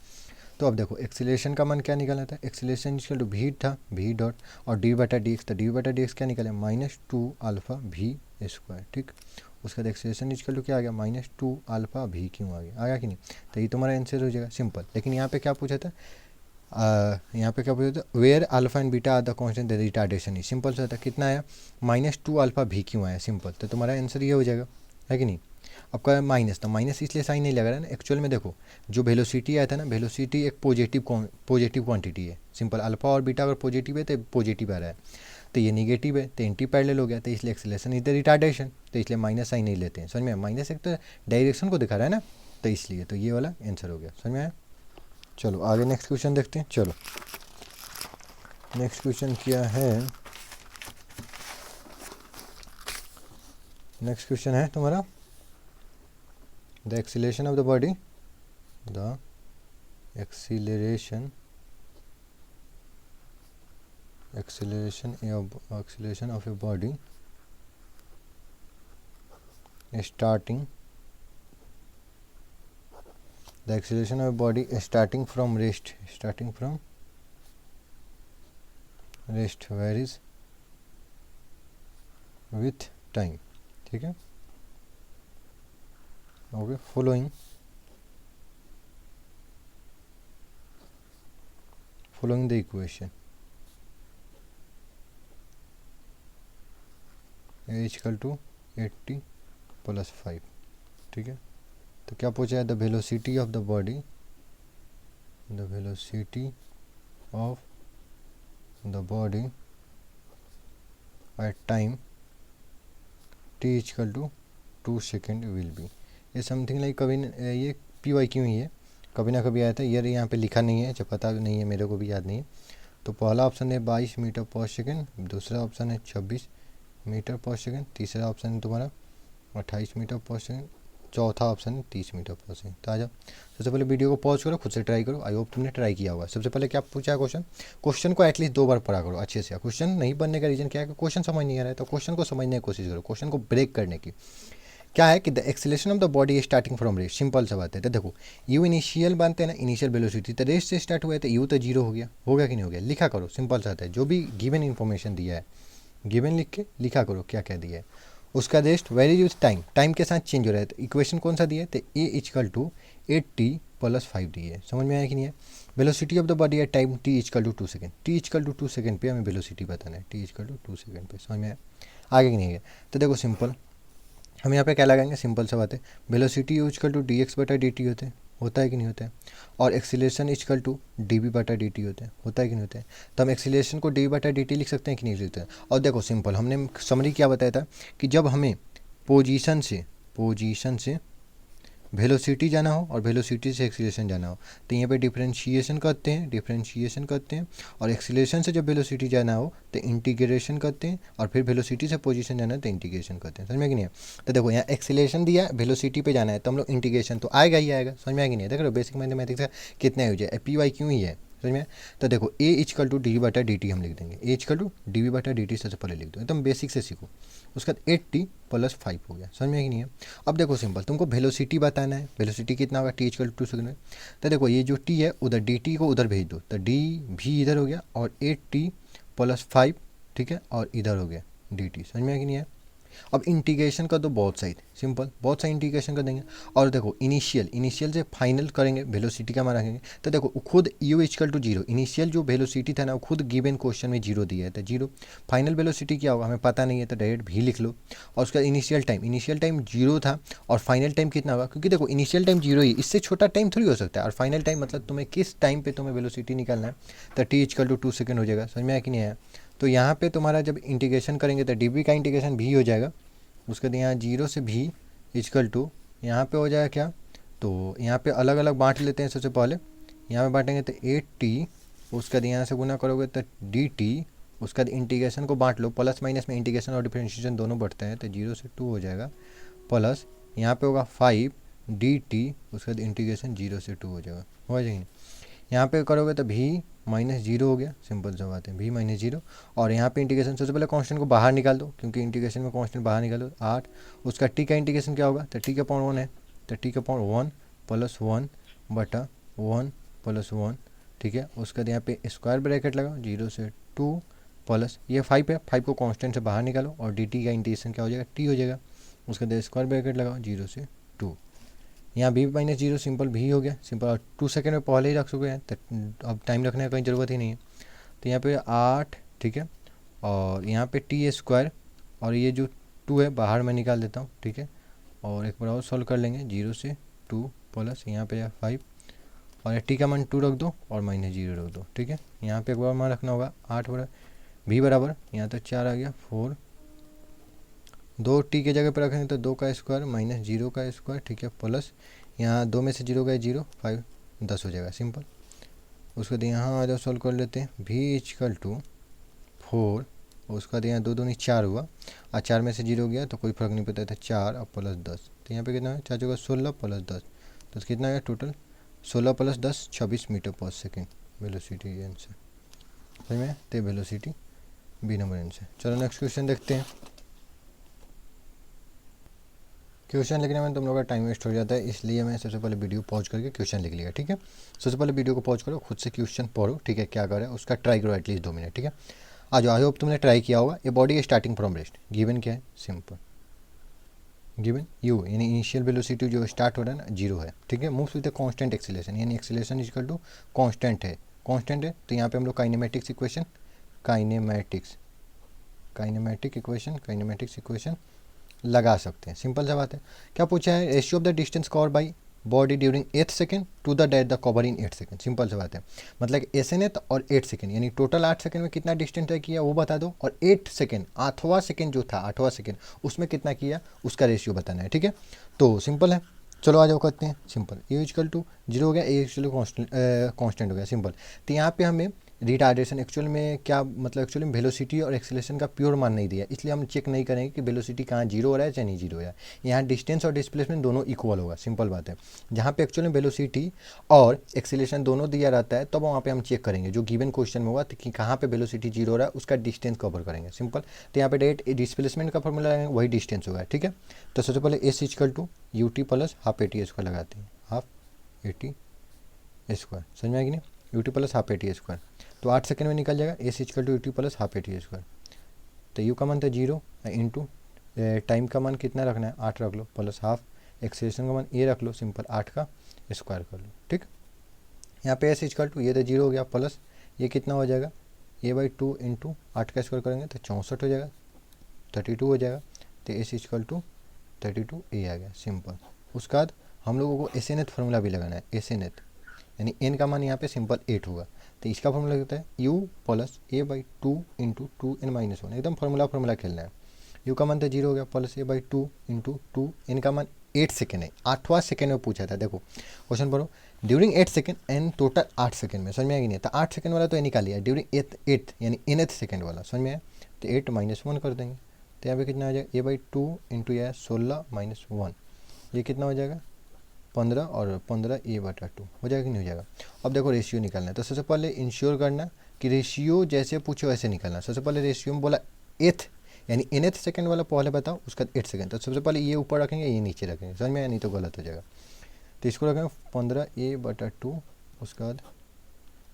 [SPEAKER 1] तो अब देखो एक्सीलरेशन का मान क्या निकाला था, एक्सीलरेशन इक्वल टू भी था, भी डॉट और डी बटा डी एक्स, तो डी बटा डी एक्स क्या निकाले, -2 अल्फ़ा भी स्क्वायर। ठीक, उसका एक्सीलरेशन इक्वल टू क्या आ गया, -2 अल्फ़ा भी क्यों आ गया कि नहीं। तो ये तुम्हारा आंसर हो जाएगा सिंपल। लेकिन यहाँ पे क्या पूछा था, यहाँ पे क्या पूछा था, where alpha and beta are the constant the retardation ही, सिंपल सा था, कितना आया -2 अल्फ़ा भी क्यों आया, सिंपल। तो तुम्हारा आंसर ये हो जाएगा, है कि नहीं। आपका माइनस, तो माइनस इसलिए साइन नहीं लग रहा है ना, एक्चुअल में देखो जो वेलोसिटी आया था ना, वेलोसिटी एक पॉजिटिव क्वांटिटी है, सिंपल। अल्फा और बीटा अगर पॉजिटिव है तो पॉजिटिव आ रहा है, तो ये निगेटिव है तो एंटी पैरेलल हो गया, तो इसलिए एक्सेलरेशन इधर रिटार्डेशन, तो इसलिए माइनस साइन नहीं लेते हैं। समझ में, माइनस एक तो डायरेक्शन को दिखा रहा है ना, तो इसलिए तो ये वाला आंसर हो गया। समझ में आया। चलो आगे नेक्स्ट क्वेश्चन देखते हैं। चलो नेक्स्ट क्वेश्चन क्या है, नेक्स्ट क्वेश्चन है तुम्हारा the acceleration of the body, the acceleration of a body starting, the acceleration of a body starting from rest varies with time। ठीक है, okay, following the equation a equal to 80 + 5। ठीक है, तो क्या पूछा है, the velocity of the body, the velocity of the body at time t equal to 2 second will be. ये something like कभी ये PYQ ही है, कभी ना कभी आया था, ये यहाँ पे लिखा नहीं है, जब पता नहीं है, मेरे को भी याद नहीं है। तो पहला ऑप्शन है 22 मीटर पर सेकेंड, दूसरा ऑप्शन है 26 मीटर पर सेकेंड, तीसरा ऑप्शन है तुम्हारा 28 मीटर पर सेकेंड, चौथा ऑप्शन है 30 मीटर पर सेकेंड। तो आ जाओ, सबसे पहले वीडियो को पॉज करो, खुद से ट्राई करो, आई होप तुमने ट्राई किया होगा। सबसे पहले क्या पूछा है क्वेश्चन को एटलीस्ट 2 बार पढ़ा करो अच्छे से। क्वेश्चन नहीं बनने का रीज़न क्या है कि क्वेश्चन समझ नहीं आ रहा है, तो क्वेश्चन को समझने की कोशिश करो, क्वेश्चन को ब्रेक करने की। क्या है कि the acceleration of the body starting from rest, simple सा बात है। तो देखो यू इनिशियल बनते हैं ना, इनिशियल वेलोसिटी, तो रेस्ट से स्टार्ट हुआ है, तो यू तो 0 हो गया कि नहीं हो गया, लिखा करो, सिंपल सा है। जो भी गिवन इन्फॉर्मेशन दिया है, गिवन लिख के लिखा करो क्या क्या दिया है। उसका रेस्ट वेरी यूज टाइम के साथ चेंज हो रहा है, तो इक्वेशन कौन सा दिया है, तो ए इक्वल टू 8t + 5 दिए। समझ में आया कि नहीं है। वेलोसिटी ऑफ द बॉडी है time t equal to 2 second, t equal to 2 second पे हमें वेलोसिटी बताना है, t इक्वल टू 2 सेकेंड पे। समझ में आया, आगे कि नहीं है। तो देखो सिंपल हम यहाँ पे क्या लगाएंगे, सिंपल सा बात है, velocity equal to d x बटा डी टी होता है कि नहीं होता है, और acceleration equal to d v बटा डी टी होता है कि नहीं होता है। तो हम एक्सीलरेशन को डी बटा डी टी लिख सकते हैं कि नहीं लिख सकते हैं। और देखो सिंपल, हमने समरी क्या बताया था कि जब हमें पोजीशन से वेलोसिटी जाना हो और वेलोसिटी से एक्सीलरेशन जाना हो तो यहाँ पे डिफरेंशिएशन करते हैं, और एक्सीलरेशन से जब वेलोसिटी जाना हो तो इंटीग्रेशन करते हैं, और फिर वेलोसिटी से पोजीशन जाना है तो इंटीग्रेशन करते हैं। समझ में कि नहीं है। तो देखो यहाँ एक्सीलरेशन दिया, वेलोसिटी पे जाना है तो हम लोग इंटीग्रेशन तो आएगा ही आएगा। समझ में आएगा नहीं है। देख रहे हो बेसिक मैथमेटिक्स का कितना यूज है, पी वाई क्यों ही है। समझ में। तो देखो ए इक्वल टू डी बटा डी टी हम लिख देंगे, ए इक्वल टू डी वी बटा डी टी सबसे पहले लिख दो, एकदम बेसिक से सीखो। उसके बाद 8t + 5 हो गया। समझ में कि नहीं है। अब देखो सिंपल, तुमको वेलोसिटी बताना है, वेलोसिटी कितना होगा, टी इक्वल टू 2 सेकंड में। तो देखो ये जो टी है उधर डी टी को उधर भेज दो, तो डी भी इधर हो गया और 8t + 5, ठीक है, और इधर हो गया डी टी। समझ में कि नहीं है। अब इंटीग्रेशन कर दो बहुत साइड, सिंपल बहुत सारी इंटीग्रेशन कर देंगे। और देखो इनिशियल से फाइनल करेंगे, वेलोसिटी का मान रखेंगे। तो देखो खुद यू इक्वल टू 0, इनिशियल जो वेलोसिटी था ना वो खुद गिवन क्वेश्चन में 0 दिया है, तो 0। फाइनल वेलोसिटी क्या होगा हमें पता नहीं है, तो डायरेक्ट भी लिख लो। और उसका इनिशियल टाइम 0 था, और फाइनल टाइम कितना होगा, क्योंकि देखो इनिशियल टाइम 0 ही, इससे छोटा टाइम थोड़ी हो सकता है। और फाइनल टाइम मतलब तुम्हें किस टाइम पे तुम्हें वेलोसिटी निकालना है, तो टी इक्वल टू 2 सेकंड हो जाएगा। समझ में आया कि नहीं आया। तो यहाँ पे तुम्हारा जब इंटीग्रेशन करेंगे तो डी बी का इंटीग्रेशन भी हो जाएगा। उसके बाद यहाँ 0 से भी इक्वल टू यहाँ पे हो जाएगा क्या, तो यहाँ पे अलग अलग बांट लेते हैं। सबसे पहले यहाँ पे बांटेंगे तो 8t, उसके बाद यहाँ से गुना करोगे तो dt, उसके बाद इंटीग्रेशन को बांट लो, प्लस माइनस में इंटीग्रेशन और डिफरेंशिएशन दोनों बढ़ते हैं, तो 0 से 2 हो जाएगा, प्लस यहाँ पे होगा 5dt, उसके बाद इंटीग्रेशन 0 से 2 हो जाएगा। यहाँ पे करोगे तो भी -0 हो गया, सिंपल सा बात है, भी -0। और यहाँ पे इंटीग्रेशन सबसे पहले कांस्टेंट को बाहर निकाल दो, क्योंकि इंटीग्रेशन में कांस्टेंट बाहर निकालो 8। उसका टी का इंटीग्रेशन क्या होगा, तो टी का पावर 1 है, तो टी का पावर 1 + 1 बटा 1 + 1, ठीक है। उसके बाद यहाँ पे स्क्वायर ब्रैकेट लगाओ, 0 से 2 प्लस ये 5 है, 5 को कॉन्स्टेंट से बाहर निकालो, और डी टी का इंटीग्रेशन क्या हो जाएगा, टी हो जाएगा। उसके बाद स्क्वायर ब्रैकेट लगाओ, 0 से 2, यहाँ भी -0 सिंपल भी हो गया, सिंपल। और 2 सेकंड में पहले ही रख चुके हैं, तो अब टाइम रखने का कोई ज़रूरत ही नहीं है। तो यहाँ पे 8, ठीक है, और यहाँ पे t², और ये जो 2 है बाहर मैं निकाल देता हूँ, ठीक है। और एक बार और सॉल्व कर लेंगे, 0 से 2 प्लस यहाँ पे 5, और टी का मान 2 रख दो और -0 रख दो, ठीक है। यहाँ पे एक बार मान रखना होगा 8 बराबर भी बराबर, यहाँ तो 4 आ गया 4, 2 टी के जगह पर रखेंगे तो 2 का स्क्वायर -0 का स्क्वायर, ठीक है, प्लस यहाँ 2 में से 0 गए 0, 5 10 हो जाएगा, सिंपल। उसके बाद यहाँ आ जाओ सॉल्व कर लेते हैं, भी इक्वल टू 4, उसके बाद यहाँ 2 दूनी 4 हुआ, और 4 में से 0 गया तो कोई फर्क नहीं पड़ता था, 4 और प्लस 10, तो यहाँ पे कितना है 4 जगह 16 + 10, तो कितना है टोटल 16 + 10 26 मीटर/सेकेंड वेलोसिटी आंसर। समझ में, तो वेलोसिटी बी नंबर आंसर। चलो नेक्स्ट क्वेश्चन देखते हैं। क्वेश्चन लिखने में तुम लोग का टाइम वेस्ट हो जाता है, इसलिए मैं सबसे पहले वीडियो पॉज करके क्वेश्चन लिख लिया, ठीक है। सबसे पहले वीडियो को पॉज करो, खुद से क्वेश्चन पढ़ो, ठीक है, क्या करे उसका ट्राई करो एटलीस्ट 2 मिनट, ठीक है। आज आई होप तुमने ट्राई किया होगा। ये body starting from rest, given क्या है, सिंपल गिवन यू, यानी इनिशियल वेलोसिटी जो स्टार्ट हो रहा है ना 0 है, ठीक है। मूव्स विद कांस्टेंट एक्सीलरेशन, यानी एक्सीलरेशन इक्वल टू कांस्टेंट है, तो यहाँ पे हम लोग काइनेमेटिक्स इक्वेशन लगा सकते हैं। सिंपल सा बात है। क्या पूछा है, ratio of the distance cover by body during 8 second to the that the cover in 8 second. Simple सा बात है, मतलब एसएनएथ और 8 सेकंड, यानी टोटल 8 सेकंड में कितना डिस्टेंस तय किया वो बता दो, और 8 सेकंड 8वां सेकंड जो था 8वां सेकंड उसमें कितना किया उसका रेशियो बताना है, ठीक है। तो सिंपल है, चलो आ जाओ करते हैं। सिंपल ए इक्वल टू 0 हो गया, ए इक्वल कॉन्स्टेंट हो गया, सिंपल। तो यहाँ पे हमें रिटार्डेशन एक्चुअल में क्या मतलब, एक्चुअली में वेलोसिटी और एक्सीलरेशन का प्योर मान नहीं दिया, इसलिए हम चेक नहीं करेंगे कि वेलोसिटी कहाँ 0 हो रहा है चाहे नहीं 0 हो रहा है। यहाँ डिस्टेंस और डिस्प्लेसमेंट दोनों इक्वल होगा, सिंपल बात है। जहाँ पे एक्चुअली वेलोसिटी और एक्सीलरेशन दोनों दिया रहता है तब वहाँ पे हम चेक करेंगे, जो गिवन क्वेश्चन में होगा कि कहाँ पे वेलोसिटी 0 हो रहा है उसका डिस्टेंस कवर करेंगे, सिंपल। तो यहाँ पे डायरेक्ट डिस्प्लेसमेंट का फॉर्मूला लगाएंगे, वही डिस्टेंस होगा, ठीक है। तो सबसे पहले s equal to u t plus half AT square लगाते हैं, हाफ AT स्क्वायर, समझ में आएगी नहीं, u t plus half AT square, तो 8 सेकंड में निकल जाएगा, s equal to u t plus half AT square. तो यू का मान था 0 इंटू टाइम का मान कितना रखना है 8 रख लो, प्लस हाफ एक्सेलेरेशन का मान ए रख लो, सिंपल 8 का स्क्वायर कर लो, ठीक। यहाँ पे एस इक्वल टू ये तो 0 हो गया, प्लस ये कितना हो जाएगा a/2 इंटू 8 का स्क्वायर करेंगे तो 64 हो जाएगा, 32 हो जाएगा। तो एस इक्वल टू 32a आ गया सिंपल। उसके बाद हम लोगों को एस एन एथ फॉर्मूला भी लगाना है, एस एन एथ यानी n का मान यहाँ पे सिंपल 8 होगा, तो इसका फॉर्मूला होता है u plus a by two into two n minus one, एकदम फॉर्मूला खेलना है। u का मान तो 0 हो गया, plus a by two into two, n का मान 8 सेकेंड है, 8वां सेकेंड में पूछा था। देखो क्वेश्चन पढ़ो, during 8 second and total 8 second में, समझ में आएगी नहीं, तो 8 सेकेंड वाला तो ये निकाल लिया, ड्यूरिंग एथ यानी nth सेकेंड वाला, समझ में आया, तो 8 माइनस 1 कर देंगे, तो यहाँ पे कितना आ जाएगा, a बाई टू इंटू यह 16 माइनस 1, ये कितना हो जाएगा 15, और 15 a बटा 2 हो जाएगा कि नहीं हो जाएगा। अब देखो रेशियो निकालना है, तो सबसे पहले इंश्योर करना कि रेशियो जैसे पूछो वैसे निकालना। सबसे पहले रेशियो में बोला एथ यानी nth सेकंड वाला पहले बताओ, उसका 8 सेकंड, तो सबसे पहले ये ऊपर रखेंगे, ये नीचे रखेंगे, समझ में आया, नहीं तो गलत हो जाएगा। तो इसको रखेंगे 15 a बटा 2, उसके बाद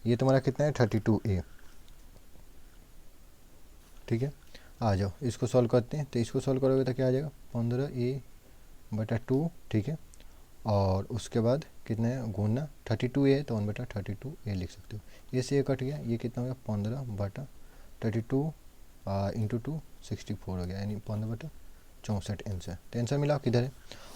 [SPEAKER 1] ये तुम्हारा कितना है 32a, ठीक है। आ जाओ इसको सॉल्व करते हैं, तो इसको सॉल्व करोगे तो क्या आ जाएगा 15a बटा 2, ठीक है, और उसके बाद कितना है गुना 32a है तो 1 बटा 32a लिख सकते हो। ये से ये कट गया, ये कितना हो गया 15 बटा 32 इंटू 2 64 हो गया, यानी 15 बटा 64 आंसर। तो आंसर मिला किधर है,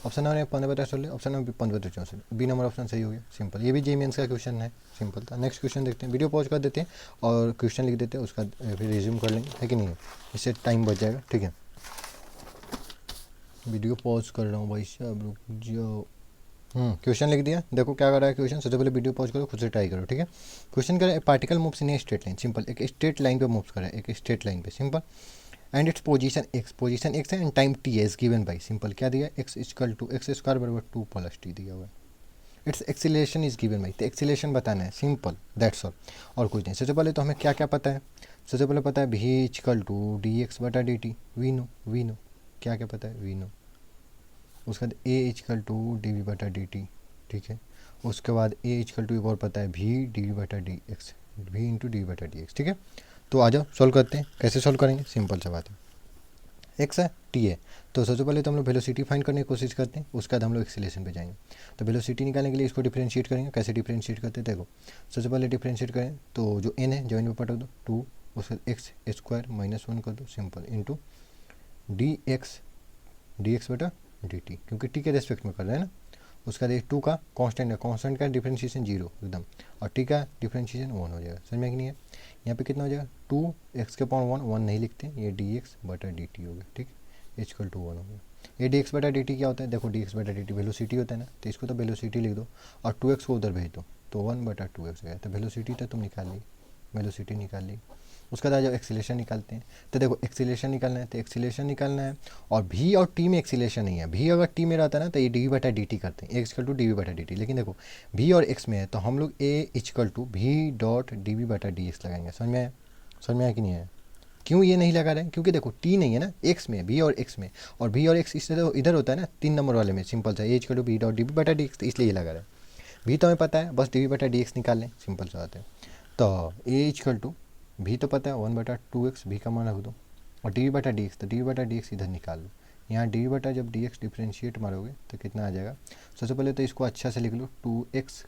[SPEAKER 1] ऑप्शन नंबर 15 बटा 16, ऑप्शन नंबर 15 बटा 64, बी नंबर ऑप्शन सही हो गया सिंपल। ये भी जेईई मेंस का क्वेश्चन है, सिंपल था। नेक्स्ट क्वेश्चन देखते हैं, वीडियो पॉज कर देते हैं और क्वेश्चन लिख देते हैं, उसका फिर रिज्यूम कर लेंगे, है कि नहीं है, इससे टाइम बच जाएगा, ठीक है। वीडियो पॉज कर रहा हूँ भाई साहब, रुक जाओ। क्वेश्चन लिख दिया, देखो क्या कर रहा है क्वेश्चन, सबसे पहले वीडियो पॉज करो, खुद से ट्राई करो, ठीक है। क्वेश्चन कर particle moves in a straight line, simple, एक स्ट्रेट लाइन पे मूव्स कर रहा है, एक स्ट्रेट लाइन पे, simple, and its position x है एंड टाइम t है, इज गिवन बाई, सिंपल, क्या दिया x equal to x square बराबर 2 प्लस t दिया हुआ है। Its acceleration is given by, तो एक्सीलरेशन बताना है, सिंपल, दैट्स ऑल, और कुछ नहीं। सबसे पहले तो हमें क्या क्या पता है, सबसे पहले पता है v equal to d x बटा डी टी, वी नो क्या क्या पता है, वी नो। उसके बाद a equal to d v बटा डी टी, ठीक है। उसके बाद a इक्वल टू एक और पता है v डी वी बटा d x, v into d v बटा डी एक्स, ठीक है। तो आ जाओ सॉल्व करते हैं, कैसे सॉल्व करेंगे, सिंपल सा बात है, एक्स है टी है, तो सबसे पहले तो हम लोग वेलोसिटी फाइंड करने की कोशिश करते हैं, उसके बाद हम लोग एक्सीलरेशन पे जाएंगे। तो वेलोसिटी निकालने के लिए इसको डिफरेंशिएट करेंगे, कैसे डिफरेंशिएट करते हैं देखो, सबसे पहले डिफरेंशिएट करें तो जो एन है जो एन पे पटक दो 2, उसके बाद एक्स स्क्वायर माइनस 1 कर दो, सिंपल, इंटू डी एक्स बटा डी टी, क्योंकि टी के रेस्पेक्ट में कर रहे हैं ना। उसका बाद 2 का कांस्टेंट है, कांस्टेंट का डिफरेंशिएशन 0 एकदम, और टी का डिफरेंशिएशन 1 हो जाएगा, समझ में कि नहीं है। यहाँ पे कितना हो जाएगा 2x के पावर 1 नहीं लिखते, ये डी एक्स बटा डी टी हो गया, ठीक है, इक्वल टू 1 हो गया। ये डी एक्स बटा डी टी क्या होता है, देखो डी एक्स बटा डी टी वेलोसिटी होता है ना, तो इसको तो वेलोसिटी लिख दो, और 2x को उधर भेज दो, तो 1 बटा 2x हो गया। तो वेलोसिटी तो तुम निकाल ली, वेलोसिटी निकाल ली। उसके बाद जब एक्सीलरेशन निकालते हैं, तो देखो एक्सीलरेशन निकालना है, तो एक्सीलरेशन निकालना है, और v और t में एक्सीलरेशन नहीं है, v अगर t में रहता है ना तो ये डी बटा डी टी करते हैं, एक्स टू डी वी बटा डी टी, लेकिन देखो v और x में है, तो हम लोग a equal to v dot d v बटा डी एक्स लगाएंगे, समझ में आया कि नहीं आया। क्यों ये नहीं लगा रहे हैं, क्योंकि देखो t नहीं है ना, x में, v और x में, और v और x इधर होता है ना 3 नंबर वाले में, सिंपल सा, a equal to v dot d v बटा डी एक्स, तो इसलिए ये लगा रहा है। v तो हमें पता है, बस डी वी बटा डी एक्स निकाल लें, सिंपल सा बात है। तो a इक्वल टू भी तो पता है 1 बटा 2x, भी का मान रख दो, और डी बटा डी एक्स, तो डी बटा डी एक्स इधर निकाल लो। यहाँ डी बटा जब डी एक्स डिफ्रेंशिएट मारोगे तो कितना आ जाएगा, सबसे पहले तो इसको अच्छा से लिख लो 2x,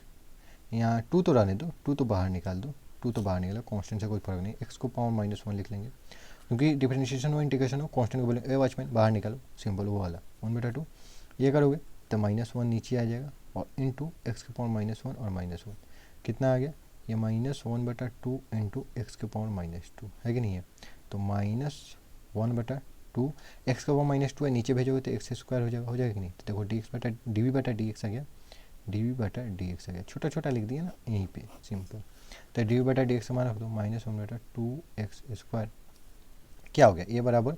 [SPEAKER 1] यहाँ 2 तो रहने दो, 2 तो बाहर निकाल दो, 2 तो बाहर निकालो, कांस्टेंट से कोई फर्क नहीं, x को पावर -1 लिख लेंगे, क्योंकि डिफ्रेंशिएशन हो इंटीग्रेशन हो, कांस्टेंट को बोले ए वॉचमैन बाहर निकालो, सिंपल वो वाला 1 बटा 2, ये करोगे तो -1 नीचे आ जाएगा, और इंटू एक्स के पावर -1 और -1 कितना आ गया, ये -1 बटा 2 इंटू एक्स के पावर -2 है कि नहीं है। तो -1 बटा 2, एक्स का पावर -2 है, नीचे भेजोगे तो एक्स स्क्वायर हो जाएगा कि नहीं। तो देखो डी एक्स बटा डी वी बटा डी एक्स आ गया, डी वी बटा डी एक्स आ गया, छोटा छोटा लिख दिया ना यहीं पे, सिंपल। तो डी वी बटा डी एक्स मान रख दो, -1 बटा 2x स्क्वायर, क्या हो गया, ये बराबर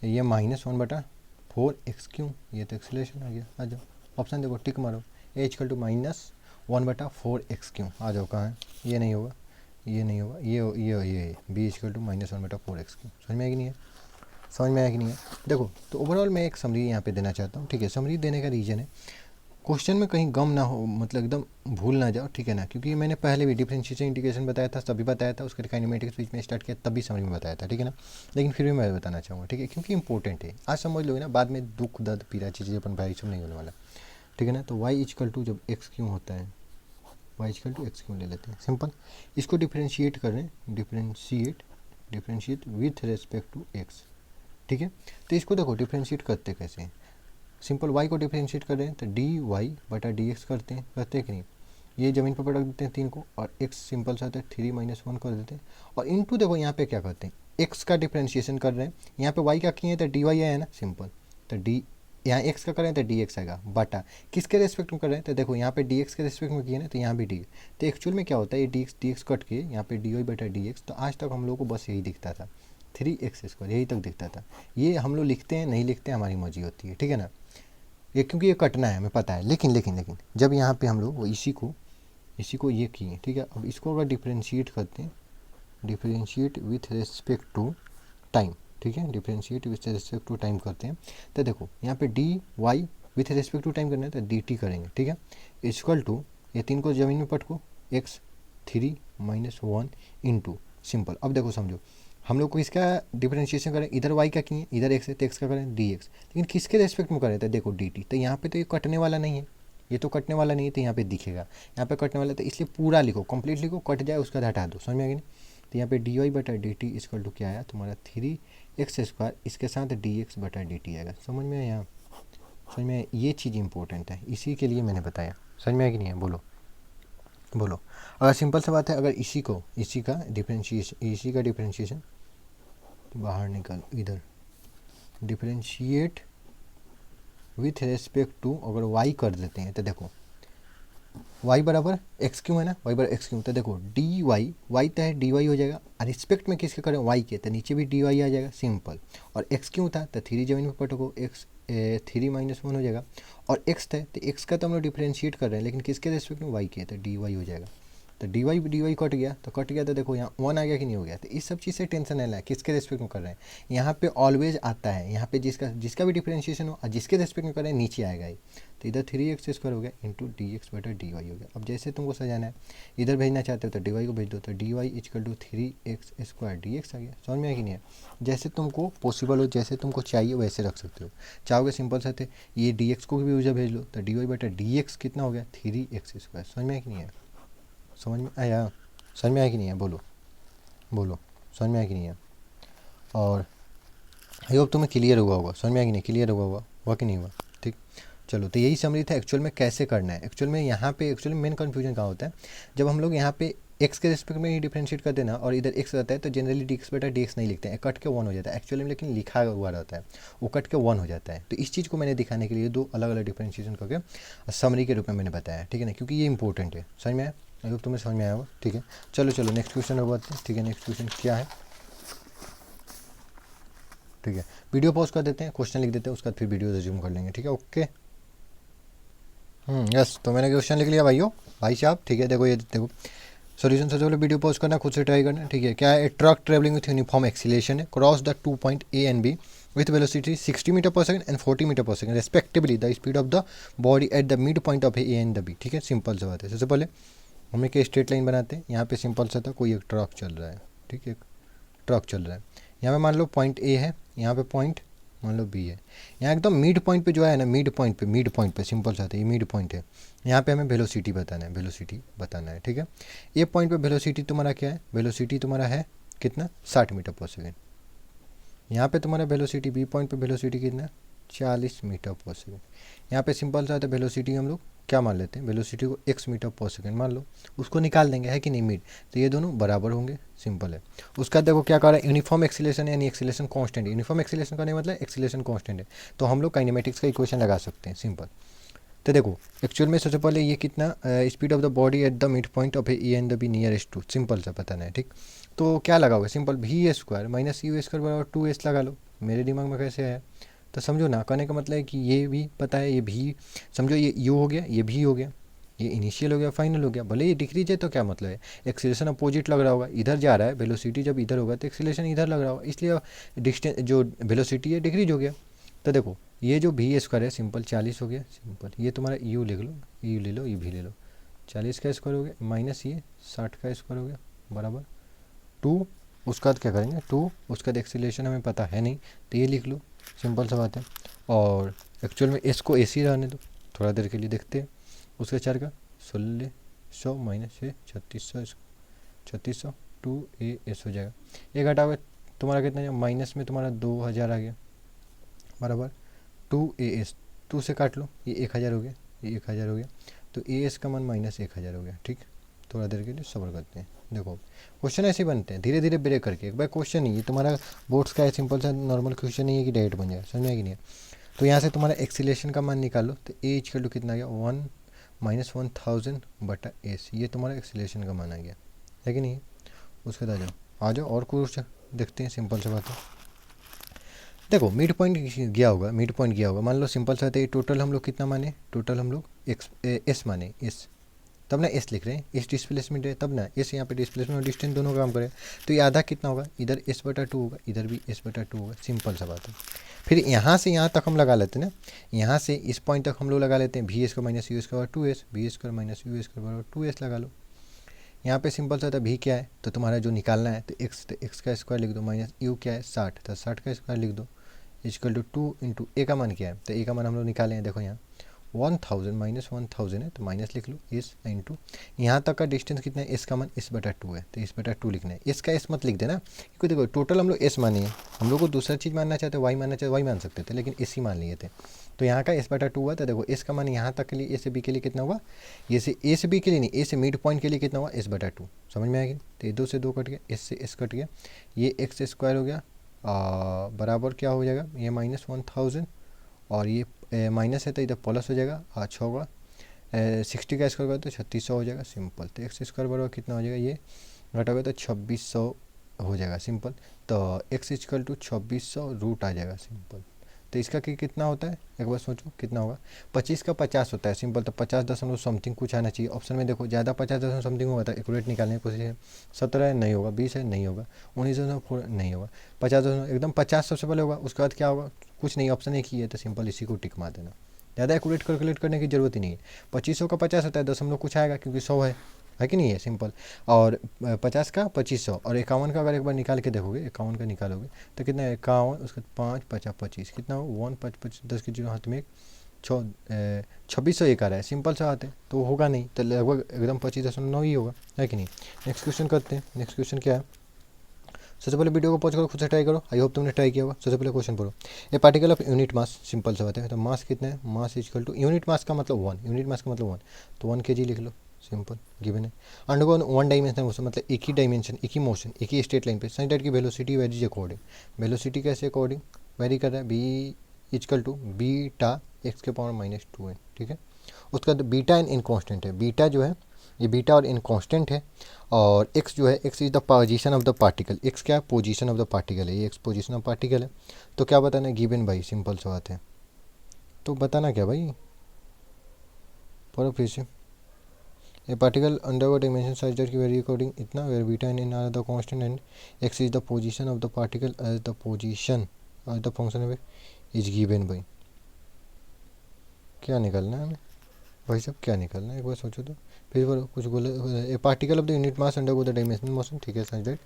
[SPEAKER 1] ये -1 बटा 4x, क्यों, ये तो एक्सीलरेशन आ गया। आ जाओ ऑप्शन देखो, टिक मारो, ए इक्वल टू -1 बटा 4x, क्यों, आ जाओ कहाँ है, ये नहीं होगा, ये नहीं होगा, ये बी इक्वल टू -1 बटा 4x, क्यों, समझ में आया कि नहीं है, समझ में आया कि नहीं है। देखो तो ओवरऑल मैं एक समरी यहाँ पे देना चाहता हूँ, ठीक है। समरी देने का रीज़न है क्वेश्चन में कहीं गम ना हो, मतलब एकदम भूल ना जाओ, ठीक है ना, क्योंकि मैंने पहले भी डिफरेंशिएशन इंटीग्रेशन बताया था, तभी बताया था, उसके काइनेमेटिक्स बीच में स्टार्ट किया तभी समरी में बताया था, ठीक है ना, लेकिन फिर भी मैं बताना चाहूँगा, ठीक है, क्योंकि इंपॉर्टेंट है, आज समझ लोगे ना, बाद में दुख दर्द पीड़ा चीज़ें अपन भाई सब नहीं होने वाला, ठीक है ना। तो वाई इक्वल टू जब एक्स क्यों होता है, वाई इक्वल टू एक्स क्यों ले लेते हैं, सिंपल, इसको डिफरेंशिएट करें, differentiate with respect to x, ठीक है। तो इसको देखो डिफरेंशिएट करते कैसे हैं, सिंपल y को डिफरेंशिएट कर रहे हैं तो dy बटा dx करते हैं कि नहीं। ये ज़मीन पर रख देते हैं 3 को और x सिंपल सा आता है 3 - 1 कर देते हैं और इनटू देखो यहाँ पे क्या करते हैं x का डिफरेंशिएशन कर रहे हैं, यहाँ पे y का किए हैं तो dy है ना सिंपल, तो d यहाँ x का करें तो dx आएगा बटा किसके रेस्पेक्ट में कर रहे हैं तो देखो यहाँ पे dx के रेस्पेक्ट में किए ना तो यहाँ भी डी, तो एक्चुअल में क्या होता है ये dx कट के यहाँ पे dy बटा dx, तो आज तक हम लोग को बस यही दिखता था 3x² यही तक दिखता था। ये हम लोग लिखते हैं नहीं लिखते हमारी मर्जी होती है, ठीक है ना, ये क्योंकि ये कटना है हमें पता है, लेकिन लेकिन लेकिन जब यहाँ पे हम लोग वो इसी को ये किए, ठीक है। अब इसको अगर डिफरेंशिएट करते हैं, differentiate with respect to time, ठीक है, differentiate with respect to time करते हैं तो देखो यहाँ पे d y with respect to time करना है तो डी टी करेंगे, ठीक है, इक्वल टू ये 3 को ज़मीन में पटको x 3 - 1 इंटू सिंपल। अब देखो समझो हम लोग को इसका डिफरेंशिएशन करें, इधर y का किए इधर x है तो x का करें dx, लेकिन किसके रेस्पेक्ट में करें तो देखो dt, तो यहाँ पे तो ये कटने वाला नहीं है, ये तो कटने वाला नहीं है तो यहाँ पे दिखेगा, यहाँ पे कटने वाला, तो इसलिए पूरा लिखो कंप्लीट लिखो, कट जाए उसका हटा दो, समझ में आ गया नहीं। तो यहाँ पे dy बटा dt इक्वल टू क्या आया तुम्हारा 3x², इसके साथ dx बटा dt आएगा। समझ में आया, समझ में आया, ये चीज़ इंपॉर्टेंट है, इसी के लिए मैंने बताया। समझ में आया कि नहीं है, बोलो बोलो। अगर सिंपल सा बात है, अगर इसी का डिफरेंशिएशन बाहर निकल, इधर डिफरेंशिएट विथ रेस्पेक्ट टू अगर y कर देते हैं तो देखो y बराबर एक्स क्यू है ना, y बराबर एक्स क्यू, तो देखो डी वाई वाई तो है डी वाई हो जाएगा, और रिस्पेक्ट में किसके करें y के, तो नीचे भी डी वाई आ जाएगा सिंपल, और x क्यों था तो 3 ज़मीन में पटको x 3 - 1 हो जाएगा, और x था तो x का तो हम लोग डिफरेंशिएट कर रहे हैं लेकिन किसके रेस्पेक्ट में y के, तो डी वाई हो जाएगा, तो डी वाई कट गया तो देखो यहाँ 1 आ गया कि नहीं हो गया, तो इस सब चीज़ से टेंशन नहीं है किसके रेस्पेक्ट में कर रहे हैं, यहाँ पे ऑलवेज आता है, यहाँ पे जिसका भी डिफरेंशिएशन हो और जिसके रेस्पेक्ट में कर रहे हैं नीचे आएगा ही, तो इधर 3x² हो गया इंटू dx बटा dy हो गया। अब जैसे तुमको सजाना है, इधर भेजना चाहते हो तो dy को भेज दो, तो dy equal to 3x² dx आ गया। समझ में आया कि नहीं है, जैसे तुमको पॉसिबल हो जैसे तुमको चाहिए वैसे रख सकते हो, चाहोगे सिंपल सा थे ये dx को भी उधर भेज लो तो dy बटा dx कितना हो गया 3x²। समझ में आया कि नहीं है, समझ में आया, समझ में आया कि नहीं है, बोलो बोलो, समझ में आया कि नहीं है। और आई होप तुम्हें क्लियर हुआ होगा, समझ में आया कि नहीं, क्लियर हुआ कि नहीं हुआ, ठीक। चलो तो यही समरी था एक्चुअल में कैसे करना है। एक्चुअल में यहाँ पे एक्चुअली मेन कन्फ्यूजन कहाँ होता है, जब हम लोग यहाँ पे x के रिस्पेक्ट में ही डिफरेंशिएट कर देना और इधर x रहता है तो जनरली dx बटा dx नहीं लिखते हैं, कट के 1 हो जाता है एक्चुअली में, लेकिन लिखा हुआ रहता है वो कट के 1 हो जाता है। तो इस चीज़ को मैंने दिखाने के लिए 2 अलग अलग डिफरेंशिएशन करके समरी के रूप में मैंने बताया, ठीक है ना, क्योंकि ये इंपॉर्टेंट है। समझ में आया, अगर तुम्हें समझ में आया होगा, ठीक है। चलो नेक्स्ट क्वेश्चन और बात, ठीक है, नेक्स्ट क्वेश्चन क्या है, ठीक है, वीडियो पॉज कर देते हैं, क्वेश्चन लिख देते हैं, उसके बाद फिर वीडियो रिज्यूम कर लेंगे, ठीक है, ओके। यस, तो मैंने क्वेश्चन लिख लिया भाई साहब, ठीक है। देखो ये देखो सॉल्यूशन सबसे पहले वीडियो पॉज करना, खुद से ट्राई करना, ठीक है। क्या है, truck travelling with uniform acceleration है cross the 2 point A and B with velocity 60 metre per second and 40 metre per second respectively, the speed of the body at the mid point of A and the B, ठीक है। Simple सा बात है। सबसे पहले हम एक straight line बनाते हैं, यहाँ पे सिंपल सा था, कोई एक ट्रक चल रहा है, ठीक है, ट्रक चल रहा है, यहाँ पे मान लो पॉइंट A है, यहाँ पे पॉइंट मान लो B है, यहाँ एकदम मिड पॉइंट पे जो है ना, मिड पॉइंट पे सिंपल सा था, ये मिड पॉइंट है, यहाँ पे हमें वेलोसिटी बताना है, ठीक है। ये पॉइंट पे वेलोसिटी तुम्हारा क्या है, वेलोसिटी तुम्हारा है कितना 60 मीटर पर सेकेंड, यहाँ पे तुम्हारा वेलोसिटी बी पॉइंट पे वेलोसिटी कितना 40 मीटर पर सेकेंड। यहाँ पे सिंपल सा है, वेलोसिटी हम लोग क्या मान लेते हैं, वेलोसिटी को x मीटर पर सेकेंड मान लो, उसको निकाल देंगे, है कि नहीं, मिड, तो ये दोनों बराबर होंगे, सिंपल है। उसका देखो क्या कर रहा है, यूनिफॉर्म एक्सीलरेशन यानी एक्सीलरेशन कांस्टेंट है, यूनिफॉर्म एक्सीलरेशन का नहीं मतलब एक्सीलरेशन कांस्टेंट है, तो हम लोग काइनेमेटिक्स का इक्वेशन लगा सकते हैं, सिंपल। तो देखो एक्चुअल में सबसे पहले ये कितना speed of the body at the mid point of a and the b nearest to, simple सा पता नहीं, ठीक। तो क्या लगा हुआ है, सिंपल v² माइनस u² बराबर 2s लगा लो, मेरे दिमाग में कैसे आया, तो समझो ना, कहने का मतलब है कि ये भी पता है, ये भी समझो, ये u हो गया, ये भी हो गया, ये इनिशियल हो गया, फाइनल हो गया, भले ये डिक्रीज है तो क्या मतलब है, एक्सीलरेशन अपोजिट लग रहा होगा, इधर जा रहा है वेलोसिटी, जब इधर होगा तो एक्सीलरेशन इधर लग रहा होगा, इसलिए डिस्टेंस जो वेलोसिटी है डिक्रीज हो गया। तो देखो ये जो v² है सिंपल 40 हो गया, सिंपल ये तुम्हारा u लिख लो, u ले लो, ये भी ले लो, 40 का स्क्वायर हो गया माइनस ये 60 का स्क्वायर हो गया बराबर 2, उसका क्या करेंगे 2, उसका एक्सीलरेशन हमें पता है नहीं तो ये लिख लो, सिंपल सा बात है। और एक्चुअल में s को ऐसे ही रहने दो, थोड़ा देर के लिए देखते हैं, उसके 4 का 1600 माइनस ये 3600 2as हो जाएगा, ये घटाओगे तुम्हारा कितना है, माइनस में तुम्हारा 2000 आ गया बराबर 2as, 2 से काट लो, ये 1000 हो गया, ये 1000 हो गया, तो ए एस का मान -1000 हो गया। ठीक, थोड़ा देर के लिए सब्र करते हैं। देखो क्वेश्चन ऐसे बनते हैं धीरे धीरे ब्रेक करके। एक बार क्वेश्चन नहीं, ये तुम्हारा बोर्ड्स का है, सिंपल सा नॉर्मल क्वेश्चन नहीं है कि डायरेक्ट बन जाए, समझ में आएगी नहीं। तो यहाँ से तुम्हारा एक्सीलेशन का मान निकालो, तो ए इक्वल टू कितना आ गया 1 -1000 बटा एस, ये तुम्हारा एक्सीलेशन का मान आ गया है कि नहीं। उसके बाद आ जाओ और कुछ देखते हैं, सिंपल सा बात है। देखो मिड पॉइंट गया होगा, मिड पॉइंट गया होगा, मान लो सिंपल सा है, टोटल हम लोग कितना माने, टोटल हम लोग एस माने, एस, तब ना एस लिख रहे हैं, एस डिस्प्लेसमेंट है तब ना एस, यहाँ पे डिस्प्लेसमेंट और डिस्टेंस दोनों काम करें, तो ये आधा कितना होगा, इधर एस बटा 2 होगा, इधर भी एस बटा 2 होगा, सिंपल सा बात है। फिर यहाँ से यहाँ तक हम लगा लेते हैं ना, यहाँ से इस पॉइंट तक हम लोग लगा लेते हैं वी एस का माइनस यू एस का बराबर 2s, वी एस का माइनस यू एस का बराबर 2s लगा लो। यहाँ पे सिंपल सा था भी क्या है, तो तुम्हारा जो निकालना है, तो एक्स का स्क्वायर लिख दो, माइनस यू क्या है 60, तो 60 का स्क्वायर लिख दो, इक्वल टू 2 इंटू ए का मान क्या है, तो ए का मान हम लोग निकाले हैं, देखो यहाँ 1000 -1000 है, तो माइनस लिख लो एस इंटू, यहाँ तक का डिस्टेंस कितना है, एस का मान एस बटा 2 है, तो एस बटा 2 लिखना है, एस का एस मत लिख देना, क्योंकि देखो टोटल हम लोग एस माने हैं, हम लोग को दूसरा चीज़ मानना चाहते वाई मानना चाहते वाई मान सकते थे, लेकिन एस ही मान लिए थे। तो यहाँ का एस बटा 2 हुआ, तो देखो एस का मान यहाँ तक के लिए ए से बी के लिए कितना हुआ, ये से ए से बी के लिए नहीं, ए से मिड पॉइंट के लिए कितना हुआ, एस बटा 2, समझ में आएगी। तो ये 2 से 2 कट गया, एस से एस कट गया, ये एक्स स्क्वायर हो गया, बराबर क्या हो जाएगा, ये -1000 और ये माइनस है तो इधर प्लस हो जाएगा, 6 होगा, 60 का स्क्वायर करो तो 3600 हो जाएगा, सिंपल। तो एक्स स्क्वायर बराबर कितना हो जाएगा, ये घटाओगे तो 2600 हो जाएगा, सिंपल। तो एक्स इक्वल टू 2600 रूट आ जाएगा, सिंपल। तो इसका कितना होता है, एक बार सोचो कितना होगा, 25 का 50 होता है, सिंपल। तो 50 समथिंग कुछ आना चाहिए ऑप्शन में, देखो ज़्यादा 50 समथिंग होगा तो एक्यूरेट निकालने की कोशिश है, 17 है नहीं होगा, 20 है नहीं होगा, 19 नहीं होगा, 50 एकदम 50 सबसे पहले होगा, उसके बाद क्या होगा, कुछ नहीं, ऑप्शन एक ही है, तो सिंपल इसी को टिक मार देना, ज़्यादा एक्यूरेट कैलकुलेट करने की जरूरत ही नहीं है। 2500 का 50 होता है, 10 कुछ आएगा क्योंकि 100 है कि नहीं है, सिंपल। और 50 का 2500 और 51 का अगर एक बार निकाल के देखोगे, 51 का निकालोगे तो कितना है, 51, उसका 5 50 25 कितना हो, 1 5 5 10 के जीरो हाथ में एक 2600 एक आ रहा है, सिंपल सा आते तो होगा नहीं, तो लगभग एकदम 25.9 ही होगा, है कि नहीं। नेक्स्ट क्वेश्चन करते हैं। नेक्स्ट क्वेश्चन क्या है, सबसे पहले वीडियो को पॉज करो, खुद से ट्राई करो, आई होप तुमने ट्राई किया होगा। सबसे पहले क्वेश्चन पढ़ो, a particle of unit mass, simple सा बात है, तो मास कितना है, mass equal to unit mass का मतलब 1, यूनिट मास का मतलब 1, तो 1 kg लिख लो, सिंपल, गिवन है। अंडरगो 1 डायमेंशनल मोशन, मतलब एक ही डायमेंशन, एक ही मोशन, एक ही स्ट्रेट लाइन पे, सच दैट की वेलोसिटी वेरीज अकॉर्डिंग, वेलोसिटी कैसे अकॉर्डिंग वेरी कर रहा है, v equal to beta x के पावर -2n, ठीक है। उसका बीटा एन इन कॉन्स्टेंट है, बीटा जो है ये बीटा और इन कांस्टेंट है, और एक्स जो है, x is the position of the particle, x क्या है, पोजीशन ऑफ द पार्टिकल है, ये एक्स पोजीशन ऑफ पार्टिकल है। तो क्या बताना है, गिवन भाई, सिंपल सा बात है, तो बताना क्या भाई, पढ़ो फिर से। A particle under dimension such that की वेरी अकॉर्डिंग इतना, where beta n are the constant and x is the position of the particle as the position as the function of is given भाई। क्या निकलना है हमें भाई साहब, क्या निकलना है, एक बार सोचो तो, फिर बोलो कुछ बोले। ए particle of the unit mass under the dimensional motion, ठीक है, सच दैट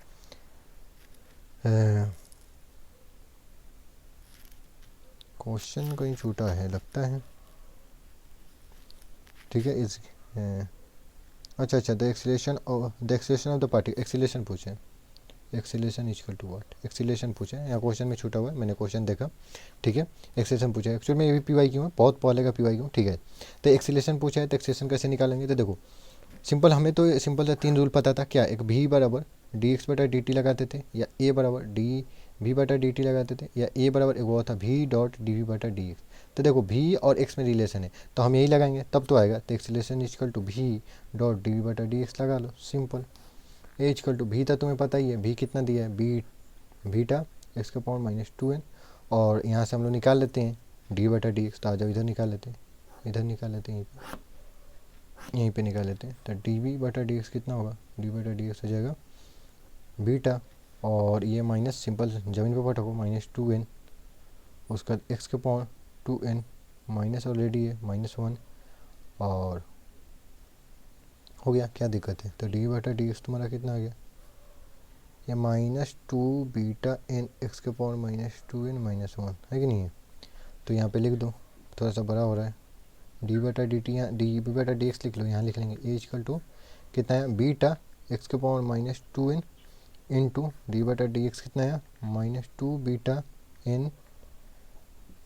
[SPEAKER 1] क्वेश्चन कहीं छूटा है लगता है, ठीक है। इस अच्छा the acceleration of the particle, acceleration पूछे, acceleration equal to what, acceleration पूछे, यहाँ क्वेश्चन में छूटा हुआ है, मैंने क्वेश्चन देखा, ठीक है। एक्सीलरेशन पूछा है, एक्चुअली में ये भी पी क्यों है, बहुत पहले का पी क्यों, ठीक है। तो एक्सीलरेशन पूछा है, तो एक्सीलरेशन कैसे निकालेंगे, तो देखो सिंपल, हमें तो सिंपल सा 3 रूल पता था, क्या, एक भी बराबर डी एक्स बटा डी टी लगाते थे, या ए बराबर डी भी बटा डी टी लगाते थे, या ए बराबर एक वो था भी डॉट डी वी बटा डी एक्स। तो देखो भी और एक्स में रिलेशन है, तो हम यही लगाएंगे तब तो आएगा, तो एक्सीलरेशन इक्वल टू भी डॉट डी वी बटा डी एक्स लगा लो, सिंपल। ए इक्वल टू भी था तुम्हें पता ही है, भी कितना दिया है, बी बीटा एक्स का पावर -2n, और यहाँ से हम लोग निकाल लेते हैं डी बटा डी एक्स, तो आ जाओ इधर निकाल लेते हैं, इधर निकाल लेते हैं, यहीं पे निकाल लेते हैं। तो डी वी बटा डी एक्स कितना होगा, डी बटा डी एक्स हो जाएगा बीटा, और ये माइनस, सिंपल जमीन पे पटको, -2n, उसका एक्स के पावर 2n, माइनस ऑलरेडी है -1, और हो गया, क्या दिक्कत है। तो डी बटा डी एक्स तुम्हारा कितना आ गया, ये -2 बीटा एन एक्स के पावर -2n -1 है कि नहीं है। तो यहाँ पे लिख दो, थोड़ा सा बड़ा हो रहा है, डी बटा डी टी, यहाँ डी बी बटा डी एक्स लिख लो, यहाँ लिख लेंगे ए इक्वल टू कितना है, बीटा एक्स के पावर -2n इंटू डी बटा डी एक्स कितना है, -2 बीटा एन,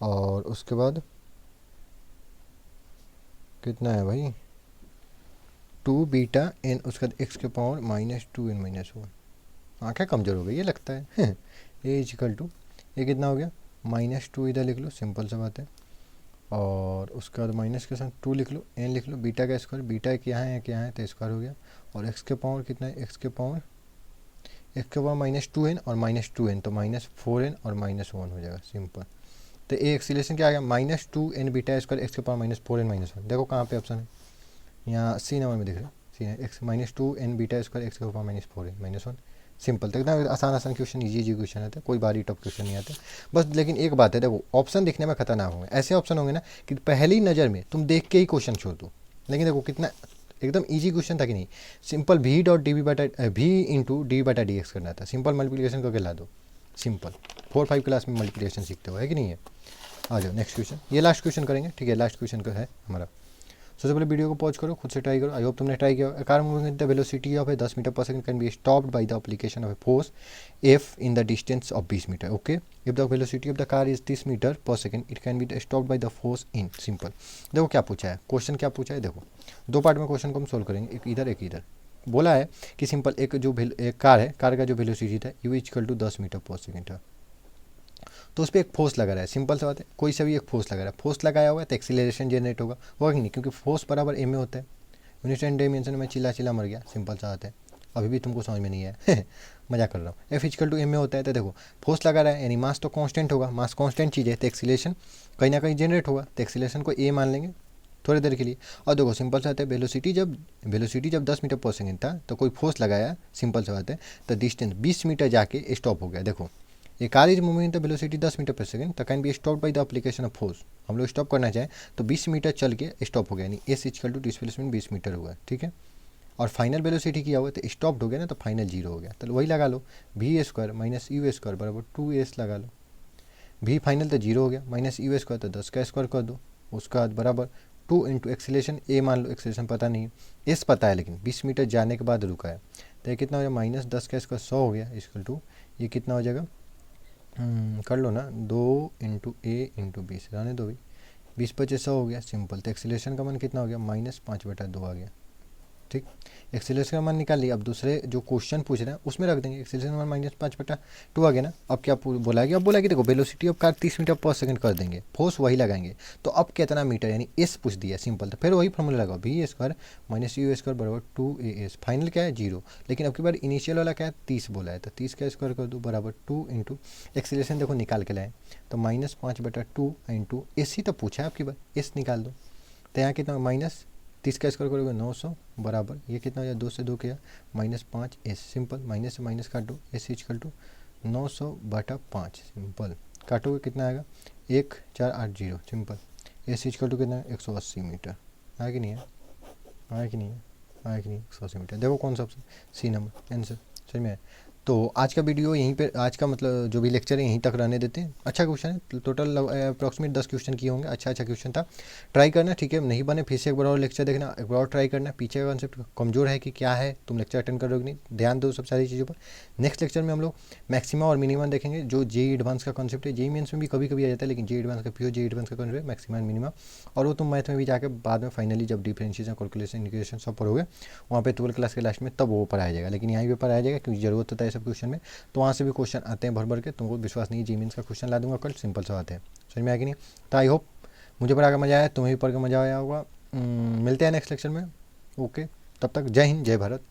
[SPEAKER 1] और उसके बाद कितना है भाई, 2 बीटा एन उसका एक्स के पावर -2n-1। आँखें कमज़ोर हो गई ये लगता है ए इजिकल टू, ये कितना हो गया -2, इधर लिख लो, सिंपल सा बात है। और उसके बाद माइनस के साथ 2 लिख लो, एन लिख लो, बीटा का स्क्वायर, बीटा एक यहाँ है, एक यहाँ है, तो स्क्वायर हो गया। और एक्स के पावर कितना है, एक्स के पावर -2n और -2n, तो -4n और -1 हो जाएगा, सिंपल। तो ये एक्सीलेशन क्या आ गया, -2n बीटा स्क्वायर एक्स के पावर -4n -1। देखो कहाँ पे ऑप्शन है, यहाँ सी नंबर में दिख रहा है, सी है x -2n beta square x के पावर -4n -1। सिंपल, तो एकदम आसान आसान क्वेश्चन, इजी क्वेश्चन आते हैं, कोई भारी टफ क्वेश्चन नहीं आते बस। लेकिन एक बात है, देखो ऑप्शन दिखने में खतरनाक होंगे, ऐसे ऑप्शन होंगे ना कि पहली नज़र में तुम देख के ही क्वेश्चन छोड़ दो। लेकिन देखो कितना एकदम इजी क्वेश्चन था कि नहीं, सिंपल v डॉट डी बटा v इंटू डी बटा डी एक्स करना था, सिंपल मल्टीप्लिकेशन करके ला दो, सिंपल। 4-5 क्लास में मल्टीप्लिकेशन सीखते हो, है कि नहीं है। आ जाओ नेक्स्ट क्वेश्चन, ये लास्ट क्वेश्चन करेंगे, ठीक है, लास्ट क्वेश्चन का है हमारा। सबसे पहले वीडियो को पॉज करो, खुद से ट्राई करो, आई होप तुमने ट्राई किया। Car moving the velocity of a 10 metre per second can be stopped by the application of a force F in the distance of 20 metre. Okay, if the velocity of the car is 30 metre per second it can be stopped by the force in. Simple, देखो क्या पूछा है, question क्या पूछा है, देखो दो part में क्वेश्चन को हम सोल्व करेंगे, एक इधर एक इधर। बोला है कि सिंपल एक जो एक कार है, कार का जो वेलोसिटी था you equal to 10 metre per second था, तो उस पर एक फोर्स लगा रहा है, सिंपल सा बात है, कोई सा भी एक फोर्स लगा रहा है, फोर्स लगाया हुआ है तो एक्सीलरेशन जनरेट होगा कि नहीं, क्योंकि फोर्स बराबर एम में होता है। यूनिट एंड डायमेंशन में चिल्ला मर गया, सिंपल सा बात है, अभी भी तुमको समझ में नहीं है मजाक कर रहा हूँ। एफ इक्वल टू एम में होता है, तो देखो फोर्स लगा रहा है यानी मास तो कांस्टेंट होगा, मास कांस्टेंट चीज़ है तो एक्सीलरेशन कहीं ना कहीं जनरेट होगा, तो एक्सीलरेशन को ए मान लेंगे थोड़ी देर के लिए। और देखो सिंपल सा बात है, वेलोसिटी जब 10 मीटर पर सेकंड था तो कोई फोर्स लगाया, सिंपल सा बात है, तो डिस्टेंस 20 मीटर जाके स्टॉप हो गया। देखो ये car is moving the velocity 10 metre per second तो can be stop by the application of force. हम लोग स्टॉप करना चाहें तो 20 मीटर चल के स्टॉप हो गया, यानी S equal to displacement 20 metre हुआ, ठीक है। और फाइनल वेलोसिटी किया हुआ तो स्टॉप्ड हो गया ना, तो फाइनल 0 हो गया, तो वही लगा लो, V square minus you square बराबर 2s लगा लो। वी फाइनल तो 0 हो गया, माइनस यू स्क्वायर तो 10 का स्क्वायर कर दो, उसका बाद बराबर 2 इंटू एक्सीलेशन ए मान लो, एक्सीलेशन पता नहीं है, एस पता है लेकिन 20 मीटर जाने के बाद रुका है, तो ये कितना हो जाएगा, -10 का स्क्वायर 100 हो गया, इक्वल टू ये कितना हो जाएगा, कर लो ना, 2 इंटू ए इंटू 20 रहने दो भाई, 20-25 100 हो गया, सिंपल। तो एक्सीलरेशन का मान कितना हो गया, -5/2 आ गया, ठीक। एक्सीलरेशन का मान निकाल लिया, अब दूसरे जो क्वेश्चन पूछ रहे हैं उसमें रख देंगे, एक्सीलरेशन का मान -5/2 आ गया ना। अब क्या बोला है कि, अब बोला कि देखो velocity of car 30 metre per second कर देंगे, फोर्स वही लगाएंगे, तो अब कितना मीटर यानी एस पूछ दिया, सिंपल। तो फिर वही फॉर्मूला लगाओ, v square minus you square बराबर 2as, फाइनल क्या है 0, लेकिन अब की बार इनिशियल वाला क्या है 30 बोला है, तो 30 का स्क्वायर कर दो बराबर 2 इंटू एक्सीलरेशन देखो निकाल के लाए, तो -5/2 इंटू एस ही तो पूछा है, आपकी बार एस निकाल दो, तो यहाँ कितना -30 का स्क्वायर करोगे 900 बराबर ये कितना हो जाए, 2 से 2 किया -5s, सिंपल, माइनस से माइनस काटो, एस इक्वल टू 900/5, सिंपल, काटोगे कितना आएगा 1480, सिंपल। एस इक्वल टू कितना है 180 मीटर, आया कि नहीं है, आया कि नहीं है, आया कि नहीं, 180 मीटर। देखो कौन सा ऑप्शन, सी नंबर आंसर, सही में है। तो आज का वीडियो यहीं पे, आज का मतलब जो भी लेक्चर है यहीं तक रहने देते हैं। अच्छा क्वेश्चन है, टोटल अप्रॉक्सीमेट 10 क्वेश्चन किए होंगे, अच्छा क्वेश्चन था, ट्राई करना, ठीक है। नहीं बने फिर से एक बार और लेक्चर देखना, एक बार और ट्राई करना, पीछे का कॉन्सेप्ट कमजोर है कि क्या है, तुम लेक्चर अटेंड करोगे नहीं, ध्यान दो सब सारी चीज़ों पर। नेक्स्ट लेक्चर में हम लोग मैक्सिमा और मिनिमम देखेंगे, जो जेई एडवांस का कॉन्सेप्ट है, जेई मेंस में भी कभी कभी आ जाता है, लेकिन जेई एडवांस का प्योर जेई एडवांस का कॉन्सेप्ट है मैक्सिमा एंड मिनिमम, और वो तुम मैथ में भी जाकर बाद में फाइनली जब डिफरेंशिएशन कैलकुलेशन इंटीग्रेशन सब पढ़ोगे वहाँ पे 12 क्लास के लास्ट में, तब वो पढ़ाया जाएगा, लेकिन यहाँ भी पढ़ाया जाएगा क्योंकि जरूरत होता है सब क्वेश्चन में, तो वहाँ से भी क्वेश्चन आते हैं भर भर के, तुमको विश्वास नहीं, जी मीन्स का क्वेश्चन ला दूंगा कल, सिंपल सा बात है, समझ में आया कि नहीं। तो आई होप मुझे पढ़ा के मज़ा आया, तुम्हें भी पढ़ के मज़ा आया होगा। मिलते हैं नेक्स्ट लेक्चर में, ओके, तब तक जय हिंद जय भारत।